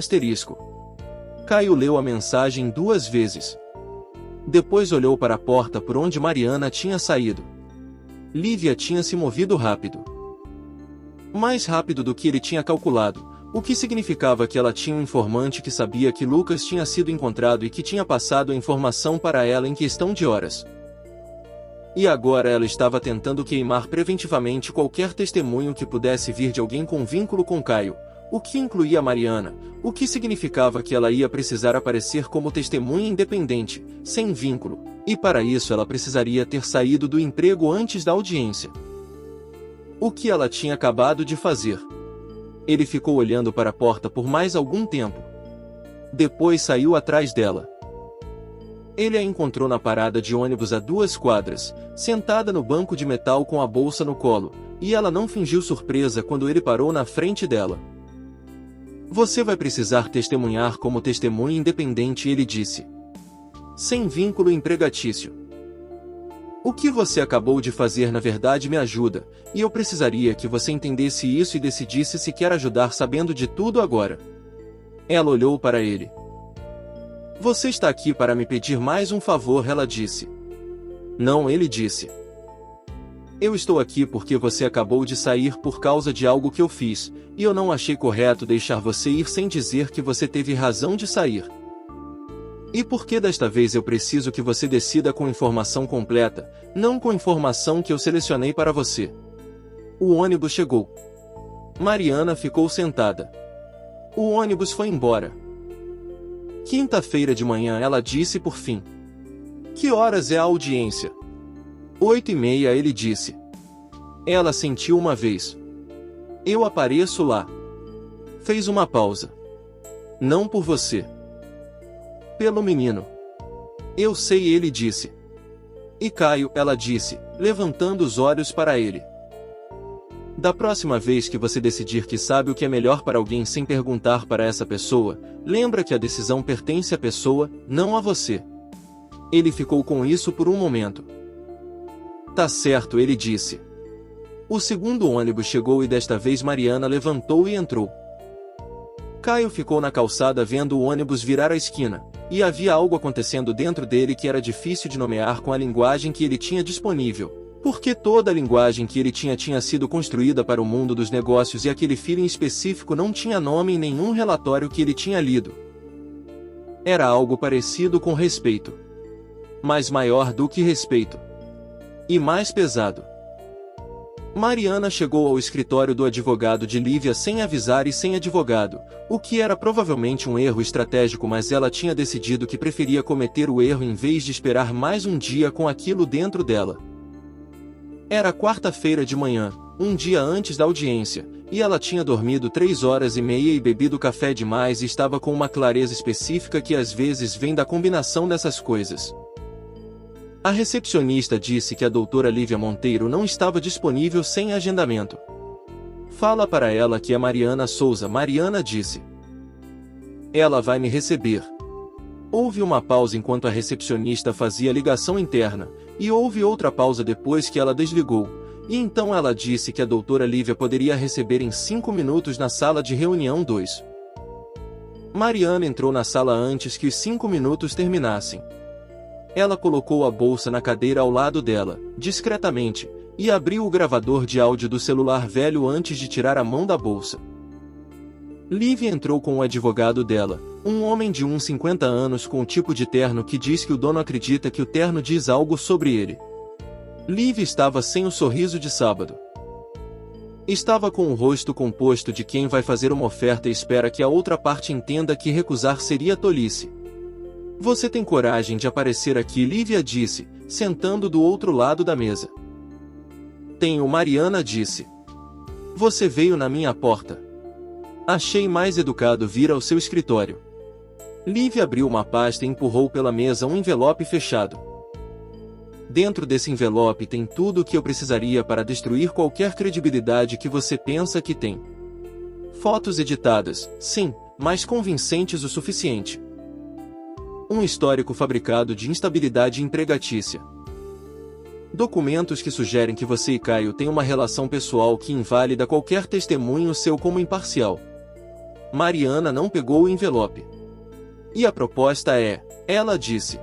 Caio leu a mensagem 2 vezes. Depois olhou para a porta por onde Mariana tinha saído. Lívia tinha se movido rápido. Mais rápido do que ele tinha calculado, o que significava que ela tinha um informante que sabia que Lucas tinha sido encontrado e que tinha passado a informação para ela em questão de horas. E agora ela estava tentando queimar preventivamente qualquer testemunho que pudesse vir de alguém com vínculo com Caio, o que incluía Mariana, o que significava que ela ia precisar aparecer como testemunha independente, sem vínculo, e para isso ela precisaria ter saído do emprego antes da audiência. O que ela tinha acabado de fazer? Ele ficou olhando para a porta por mais algum tempo. Depois saiu atrás dela. Ele a encontrou na parada de ônibus a 2 quadras, sentada no banco de metal com a bolsa no colo, e ela não fingiu surpresa quando ele parou na frente dela. Você vai precisar testemunhar como testemunha independente, ele disse. Sem vínculo empregatício. O que você acabou de fazer na verdade me ajuda, e eu precisaria que você entendesse isso e decidisse se quer ajudar sabendo de tudo agora. Ela olhou para ele. Você está aqui para me pedir mais um favor, ela disse. Não, ele disse. Eu estou aqui porque você acabou de sair por causa de algo que eu fiz, e eu não achei correto deixar você ir sem dizer que você teve razão de sair. E porque desta vez eu preciso que você decida com informação completa, não com informação que eu selecionei para você. O ônibus chegou. Mariana ficou sentada. O ônibus foi embora. Quinta-feira de manhã, ela disse por fim. Que horas é a audiência? 8h30, ele disse. Ela sentiu uma vez. Eu apareço lá. Fez uma pausa. Não por você. Pelo menino. Eu sei, ele disse. E Caio, ela disse, levantando os olhos para ele. Da próxima vez que você decidir que sabe o que é melhor para alguém sem perguntar para essa pessoa, lembra que a decisão pertence à pessoa, não a você. Ele ficou com isso por um momento. Tá certo, ele disse. O segundo ônibus chegou e desta vez Mariana levantou e entrou. Caio ficou na calçada vendo o ônibus virar a esquina, e havia algo acontecendo dentro dele que era difícil de nomear com a linguagem que ele tinha disponível, porque toda a linguagem que ele tinha sido construída para o mundo dos negócios e aquele feeling específico não tinha nome em nenhum relatório que ele tinha lido. Era algo parecido com respeito. Mas maior do que respeito. E mais pesado. Mariana chegou ao escritório do advogado de Lívia sem avisar e sem advogado, o que era provavelmente um erro estratégico, mas ela tinha decidido que preferia cometer o erro em vez de esperar mais um dia com aquilo dentro dela. Era quarta-feira de manhã, um dia antes da audiência, e ela tinha dormido 3 horas e meia e bebido café demais e estava com uma clareza específica que às vezes vem da combinação dessas coisas. A recepcionista disse que a doutora Lívia Monteiro não estava disponível sem agendamento. Fala para ela que é Mariana Souza. Mariana disse. Ela vai me receber. Houve uma pausa enquanto a recepcionista fazia a ligação interna, e houve outra pausa depois que ela desligou, e então ela disse que a doutora Lívia poderia receber em 5 minutos na sala de reunião 2. Mariana entrou na sala antes que os 5 minutos terminassem. Ela colocou a bolsa na cadeira ao lado dela, discretamente, e abriu o gravador de áudio do celular velho antes de tirar a mão da bolsa. Lívia entrou com o advogado dela, um homem de uns 50 anos com o tipo de terno que diz que o dono acredita que o terno diz algo sobre ele. Lívia estava sem o sorriso de sábado. Estava com o rosto composto de quem vai fazer uma oferta e espera que a outra parte entenda que recusar seria tolice. Você tem coragem de aparecer aqui? Lívia disse, sentando do outro lado da mesa. Tenho, Mariana disse. Você veio na minha porta. Achei mais educado vir ao seu escritório. Lívia abriu uma pasta e empurrou pela mesa um envelope fechado. Dentro desse envelope tem tudo o que eu precisaria para destruir qualquer credibilidade que você pensa que tem. Fotos editadas, sim, mas convincentes o suficiente. Um histórico fabricado de instabilidade empregatícia. Documentos que sugerem que você e Caio têm uma relação pessoal que invalida qualquer testemunho seu como imparcial. Mariana não pegou o envelope. E a proposta é, ela disse.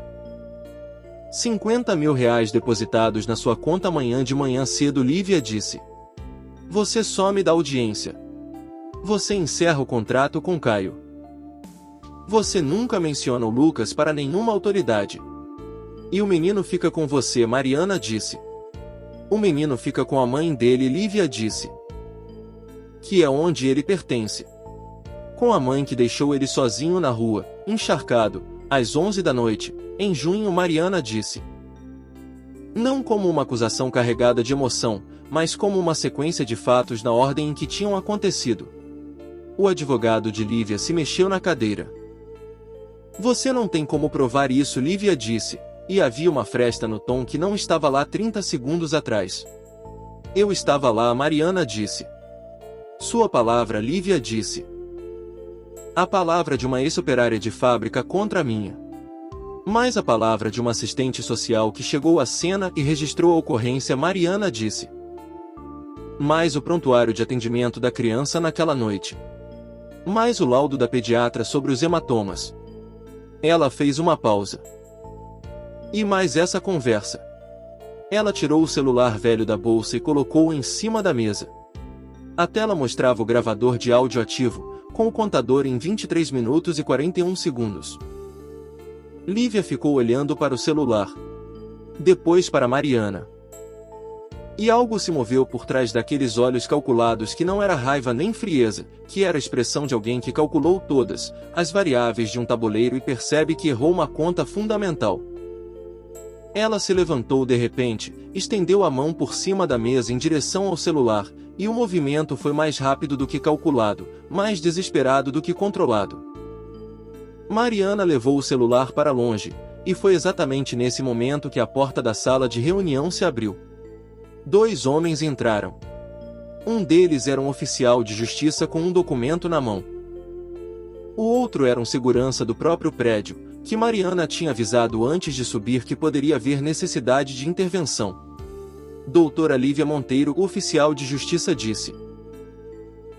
50 mil reais depositados na sua conta amanhã de manhã cedo. Lívia disse. Você some da audiência. Você encerra o contrato com Caio. Você nunca menciona o Lucas para nenhuma autoridade. E o menino fica com você. Mariana disse. O menino fica com a mãe dele. Lívia disse. Que é onde ele pertence. Com a mãe que deixou ele sozinho na rua, encharcado, às 11 da noite, em junho. Mariana disse. Não como uma acusação carregada de emoção, mas como uma sequência de fatos na ordem em que tinham acontecido. O advogado de Lívia se mexeu na cadeira. Você não tem como provar isso, Lívia disse, e havia uma fresta no tom que não estava lá 30 segundos atrás. Eu estava lá, Mariana disse. Sua palavra, Lívia disse. A palavra de uma ex-operária de fábrica contra a minha. Mais a palavra de uma assistente social que chegou à cena e registrou a ocorrência, Mariana disse. Mais o prontuário de atendimento da criança naquela noite. Mais o laudo da pediatra sobre os hematomas. Ela fez uma pausa. E mais essa conversa. Ela tirou o celular velho da bolsa e colocou-o em cima da mesa. A tela mostrava o gravador de áudio ativo, com o contador em 23 minutos e 41 segundos. Lívia ficou olhando para o celular. Depois para Mariana. E algo se moveu por trás daqueles olhos calculados que não era raiva nem frieza, que era a expressão de alguém que calculou todas as variáveis de um tabuleiro e percebe que errou uma conta fundamental. Ela se levantou de repente, estendeu a mão por cima da mesa em direção ao celular, e o movimento foi mais rápido do que calculado, mais desesperado do que controlado. Mariana levou o celular para longe, e foi exatamente nesse momento que a porta da sala de reunião se abriu. 2 homens entraram. Um deles era um oficial de justiça com um documento na mão. O outro era um segurança do próprio prédio, que Mariana tinha avisado antes de subir que poderia haver necessidade de intervenção. Doutora Lívia Monteiro, o oficial de justiça, disse: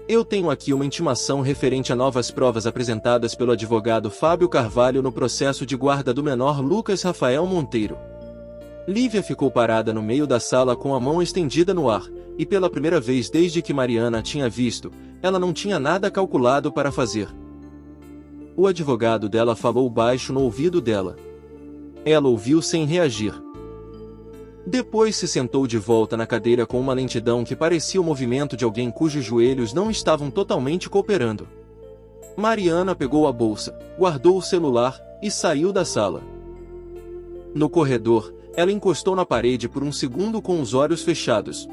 "Eu tenho aqui uma intimação referente a novas provas apresentadas pelo advogado Fábio Carvalho no processo de guarda do menor Lucas Rafael Monteiro." Lívia ficou parada no meio da sala com a mão estendida no ar, e pela primeira vez desde que Mariana a tinha visto, ela não tinha nada calculado para fazer. O advogado dela falou baixo no ouvido dela. Ela ouviu sem reagir. Depois se sentou de volta na cadeira com uma lentidão que parecia o movimento de alguém cujos joelhos não estavam totalmente cooperando. Mariana pegou a bolsa, guardou o celular e saiu da sala. No corredor, ela encostou na parede por um segundo com os olhos fechados.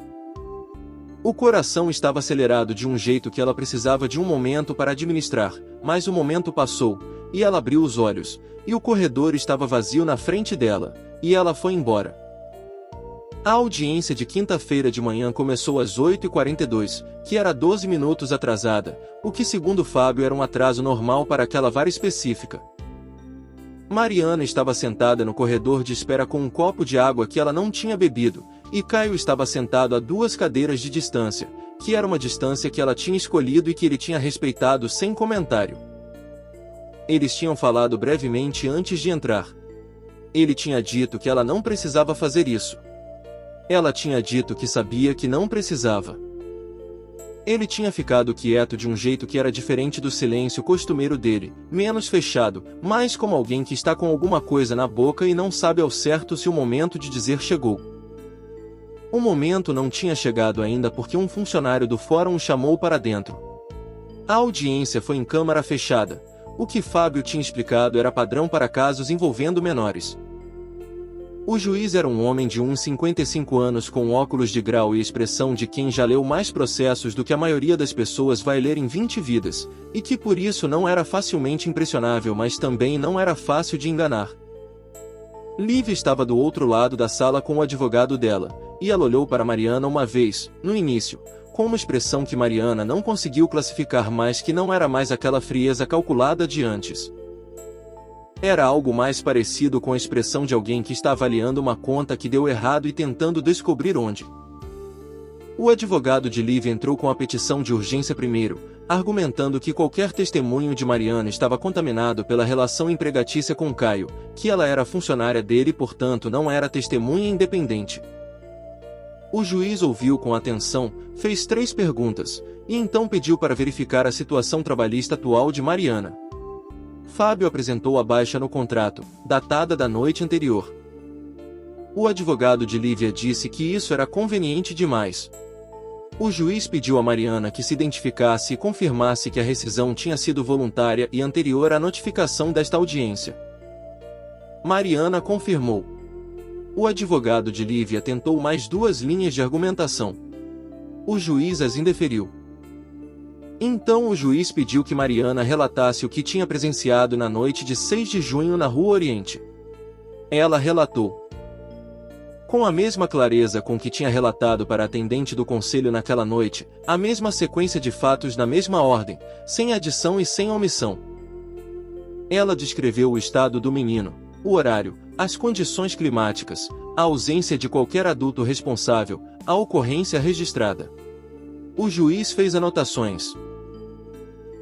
O coração estava acelerado de um jeito que ela precisava de um momento para administrar, mas o momento passou, e ela abriu os olhos, e o corredor estava vazio na frente dela, e ela foi embora. A audiência de quinta-feira de manhã começou às 8h42, que era 12 minutos atrasada, o que segundo Fábio era um atraso normal para aquela vara específica. Mariana estava sentada no corredor de espera com um copo de água que ela não tinha bebido, e Caio estava sentado a 2 cadeiras de distância, que era uma distância que ela tinha escolhido e que ele tinha respeitado sem comentário. Eles tinham falado brevemente antes de entrar. Ele tinha dito que ela não precisava fazer isso. Ela tinha dito que sabia que não precisava. Ele tinha ficado quieto de um jeito que era diferente do silêncio costumeiro dele, menos fechado, mais como alguém que está com alguma coisa na boca e não sabe ao certo se o momento de dizer chegou. O momento não tinha chegado ainda porque um funcionário do fórum o chamou para dentro. A audiência foi em câmara fechada. O que Fábio tinha explicado era padrão para casos envolvendo menores. O juiz era um homem de uns 55 anos com óculos de grau e expressão de quem já leu mais processos do que a maioria das pessoas vai ler em 20 vidas, e que por isso não era facilmente impressionável, mas também não era fácil de enganar. Lívia estava do outro lado da sala com o advogado dela, e ela olhou para Mariana uma vez, no início, com uma expressão que Mariana não conseguiu classificar, mas que não era mais aquela frieza calculada de antes. Era algo mais parecido com a expressão de alguém que está avaliando uma conta que deu errado e tentando descobrir onde. O advogado de Lívia entrou com a petição de urgência primeiro, argumentando que qualquer testemunho de Mariana estava contaminado pela relação empregatícia com Caio, que ela era funcionária dele e portanto não era testemunha independente. O juiz ouviu com atenção, fez 3 perguntas, e então pediu para verificar a situação trabalhista atual de Mariana. Fábio apresentou a baixa no contrato, datada da noite anterior. O advogado de Lívia disse que isso era conveniente demais. O juiz pediu a Mariana que se identificasse e confirmasse que a rescisão tinha sido voluntária e anterior à notificação desta audiência. Mariana confirmou. O advogado de Lívia tentou mais 2 linhas de argumentação. O juiz as indeferiu. Então o juiz pediu que Mariana relatasse o que tinha presenciado na noite de 6 de junho na Rua Oriente. Ela relatou. Com a mesma clareza com que tinha relatado para a atendente do conselho naquela noite, a mesma sequência de fatos na mesma ordem, sem adição e sem omissão. Ela descreveu o estado do menino, o horário, as condições climáticas, a ausência de qualquer adulto responsável, a ocorrência registrada. O juiz fez anotações.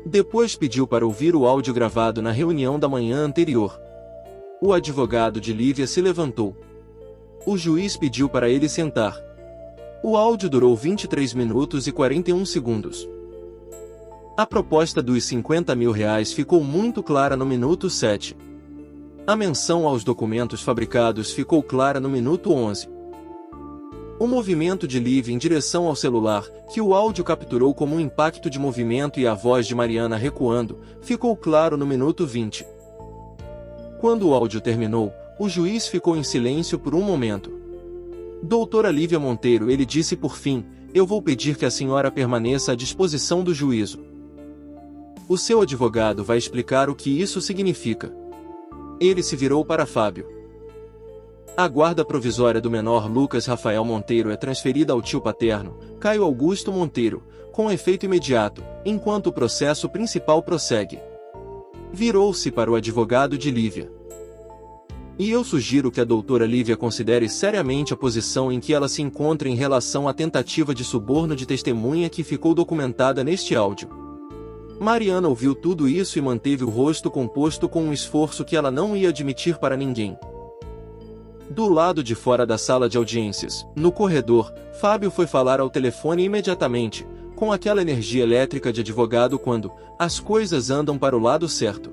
Depois pediu para ouvir o áudio gravado na reunião da manhã anterior. O advogado de Lívia se levantou. O juiz pediu para ele sentar. O áudio durou 23 minutos e 41 segundos. A proposta dos R$50 mil ficou muito clara no minuto 7. A menção aos documentos fabricados ficou clara no minuto 11. O movimento de Lívia em direção ao celular, que o áudio capturou como um impacto de movimento, e a voz de Mariana recuando, ficou claro no minuto 20. Quando o áudio terminou, o juiz ficou em silêncio por um momento. Doutora Lívia Monteiro, ele disse por fim, eu vou pedir que a senhora permaneça à disposição do juízo. O seu advogado vai explicar o que isso significa. Ele se virou para Fábio. A guarda provisória do menor Lucas Rafael Monteiro é transferida ao tio paterno, Caio Augusto Monteiro, com efeito imediato, enquanto o processo principal prossegue. Virou-se para o advogado de Lívia. E eu sugiro que a doutora Lívia considere seriamente a posição em que ela se encontra em relação à tentativa de suborno de testemunha que ficou documentada neste áudio. Mariana ouviu tudo isso e manteve o rosto composto com um esforço que ela não ia admitir para ninguém. Do lado de fora da sala de audiências, no corredor, Fábio foi falar ao telefone imediatamente, com aquela energia elétrica de advogado quando as coisas andam para o lado certo.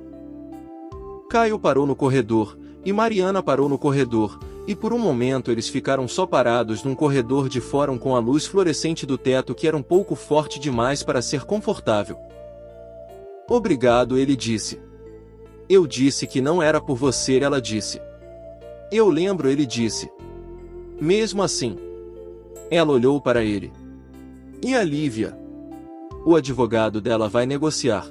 Caio parou no corredor, e Mariana parou no corredor, e por um momento eles ficaram só parados num corredor de fórum com a luz fluorescente do teto que era um pouco forte demais para ser confortável. Obrigado, ele disse. Eu disse que não era por você, ela disse. Eu lembro, ele disse. Mesmo assim. Ela olhou para ele. E a Lívia? O advogado dela vai negociar.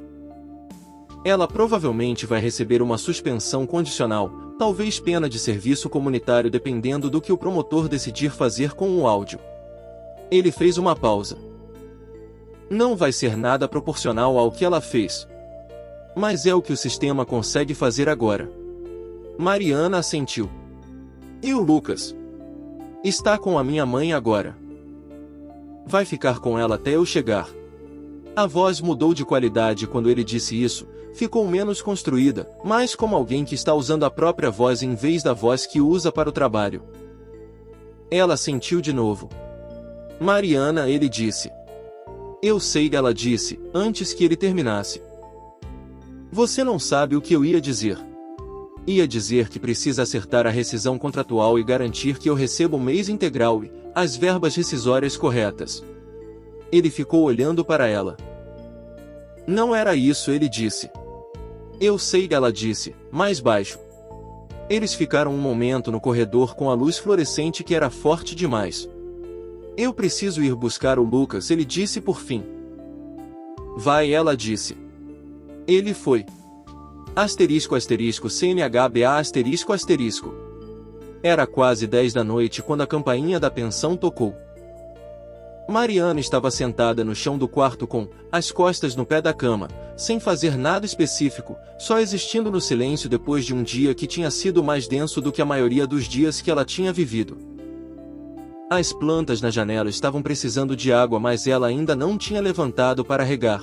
Ela provavelmente vai receber uma suspensão condicional, talvez pena de serviço comunitário dependendo do que o promotor decidir fazer com o áudio. Ele fez uma pausa. Não vai ser nada proporcional ao que ela fez. Mas é o que o sistema consegue fazer agora. Mariana assentiu. E o Lucas? Está com a minha mãe agora. Vai ficar com ela até eu chegar. A voz mudou de qualidade quando ele disse isso, ficou menos construída, mais como alguém que está usando a própria voz em vez da voz que usa para o trabalho. Ela sentiu de novo. Mariana, ele disse. Eu sei, ela disse, antes que ele terminasse. Você não sabe o que eu ia dizer. Ia dizer que precisa acertar a rescisão contratual e garantir que eu recebo um mês integral e as verbas rescisórias corretas. Ele ficou olhando para ela. Não era isso, ele disse. Eu sei, ela disse, mais baixo. Eles ficaram um momento no corredor com a luz fluorescente que era forte demais. Eu preciso ir buscar o Lucas, ele disse por fim. Vai, ela disse. Ele foi. Asterisco asterisco CNHBA asterisco asterisco. Era quase 10 da noite quando a campainha da pensão tocou. Mariana estava sentada no chão do quarto com as costas no pé da cama, sem fazer nada específico, só existindo no silêncio depois de um dia que tinha sido mais denso do que a maioria dos dias que ela tinha vivido. As plantas na janela estavam precisando de água, mas ela ainda não tinha levantado para regar.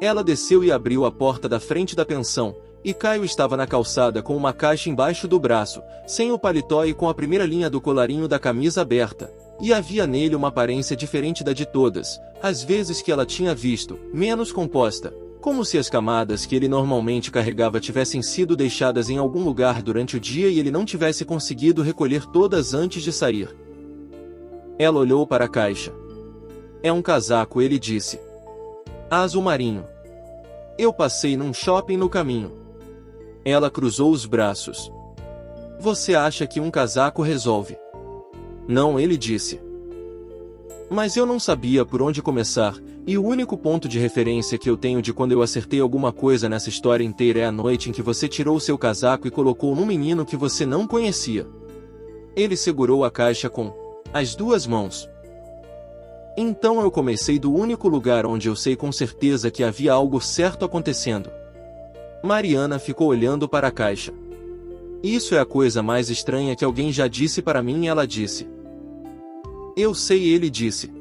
Ela desceu e abriu a porta da frente da pensão, e Caio estava na calçada com uma caixa embaixo do braço, sem o paletó e com a primeira linha do colarinho da camisa aberta, e havia nele uma aparência diferente da de todas, as vezes que ela tinha visto, menos composta, como se as camadas que ele normalmente carregava tivessem sido deixadas em algum lugar durante o dia e ele não tivesse conseguido recolher todas antes de sair. Ela olhou para a caixa. É um casaco, ele disse. Azul marinho. Eu passei num shopping no caminho. Ela cruzou os braços. Você acha que um casaco resolve? Não, ele disse. Mas eu não sabia por onde começar, e o único ponto de referência que eu tenho de quando eu acertei alguma coisa nessa história inteira é a noite em que você tirou seu casaco e colocou num menino que você não conhecia. Ele segurou a caixa com as duas mãos. Então eu comecei do único lugar onde eu sei com certeza que havia algo certo acontecendo. Mariana ficou olhando para a caixa. Isso é a coisa mais estranha que alguém já disse para mim, ela disse. Eu sei, ele disse.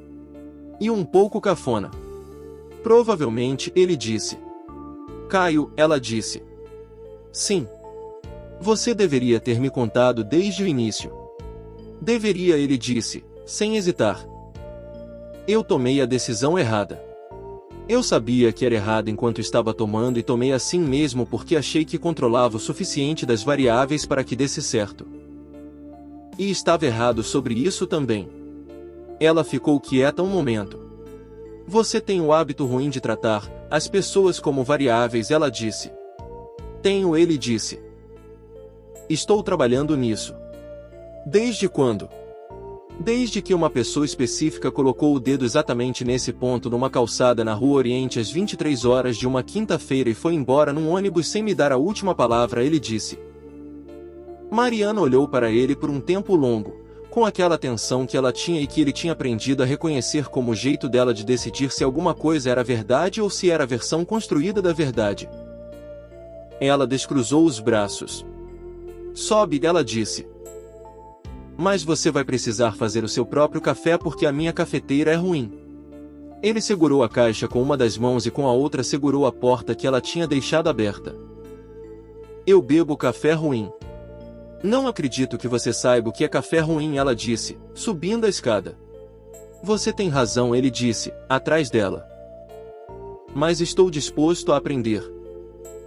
E um pouco cafona. Provavelmente, ele disse. Caio, ela disse. Sim. Você deveria ter me contado desde o início. Deveria, ele disse, sem hesitar. Eu tomei a decisão errada. Eu sabia que era errada enquanto estava tomando e tomei assim mesmo porque achei que controlava o suficiente das variáveis para que desse certo. E estava errado sobre isso também. Ela ficou quieta um momento. Você tem o hábito ruim de tratar as pessoas como variáveis, ela disse. Tenho, ele disse. Estou trabalhando nisso. Desde quando? Desde que uma pessoa específica colocou o dedo exatamente nesse ponto numa calçada na Rua Oriente às 23 horas de uma quinta-feira e foi embora num ônibus sem me dar a última palavra, ele disse. Mariana olhou para ele por um tempo longo, com aquela atenção que ela tinha e que ele tinha aprendido a reconhecer como o jeito dela de decidir se alguma coisa era verdade ou se era a versão construída da verdade. Ela descruzou os braços. Sobe, ela disse. Mas você vai precisar fazer o seu próprio café porque a minha cafeteira é ruim. Ele segurou a caixa com uma das mãos e com a outra segurou a porta que ela tinha deixado aberta. Eu bebo café ruim. Não acredito que você saiba o que é café ruim, ela disse, subindo a escada. Você tem razão, ele disse, atrás dela. Mas estou disposto a aprender.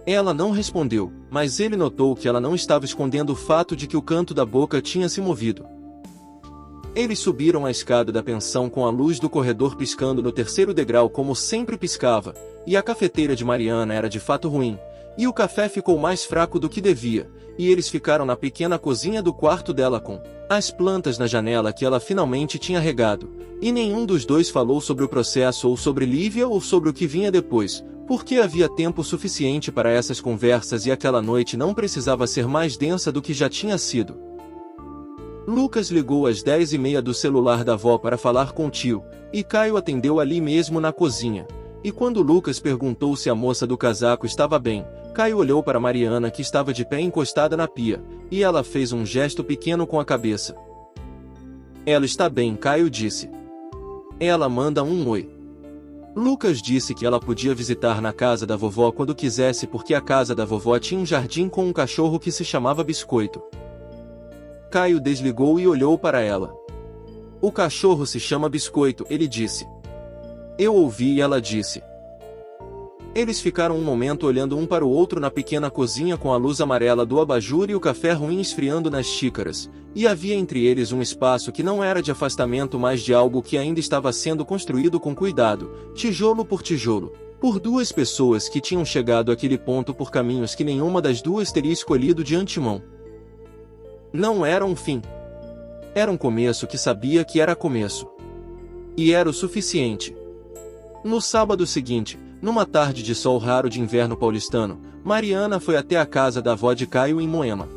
Ela não respondeu, mas ele notou que ela não estava escondendo o fato de que o canto da boca tinha se movido. Eles subiram a escada da pensão com a luz do corredor piscando no terceiro degrau como sempre piscava, e a cafeteira de Mariana era de fato ruim, e o café ficou mais fraco do que devia, e eles ficaram na pequena cozinha do quarto dela com as plantas na janela que ela finalmente tinha regado, e nenhum dos dois falou sobre o processo ou sobre Lívia ou sobre o que vinha depois, porque havia tempo suficiente para essas conversas e aquela noite não precisava ser mais densa do que já tinha sido. Lucas ligou às 10h30 do celular da avó para falar com o tio, e Caio atendeu ali mesmo na cozinha. E quando Lucas perguntou se a moça do casaco estava bem, Caio olhou para Mariana que estava de pé encostada na pia, e ela fez um gesto pequeno com a cabeça. Ela está bem, Caio disse. Ela manda um oi. Lucas disse que ela podia visitar na casa da vovó quando quisesse porque a casa da vovó tinha um jardim com um cachorro que se chamava Biscoito. Caio desligou e olhou para ela. O cachorro se chama Biscoito, ele disse. Eu ouvi e ela disse. Eles ficaram um momento olhando um para o outro na pequena cozinha com a luz amarela do abajur e o café ruim esfriando nas xícaras, e havia entre eles um espaço que não era de afastamento mas de algo que ainda estava sendo construído com cuidado, tijolo por tijolo, por duas pessoas que tinham chegado àquele ponto por caminhos que nenhuma das duas teria escolhido de antemão. Não era um fim. Era um começo que sabia que era começo. E era o suficiente. No sábado seguinte, numa tarde de sol raro de inverno paulistano, Mariana foi até a casa da avó de Caio em Moema.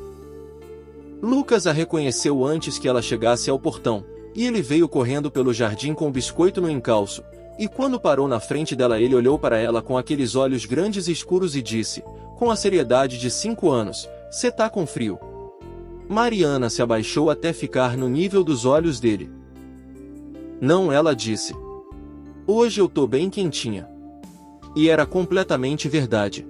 Lucas a reconheceu antes que ela chegasse ao portão, e ele veio correndo pelo jardim com o biscoito no encalço, e quando parou na frente dela ele olhou para ela com aqueles olhos grandes e escuros e disse, com a seriedade de 5 anos, "Cê tá com frio?" Mariana se abaixou até ficar no nível dos olhos dele. Não, ela disse. Hoje eu tô bem quentinha. E era completamente verdade.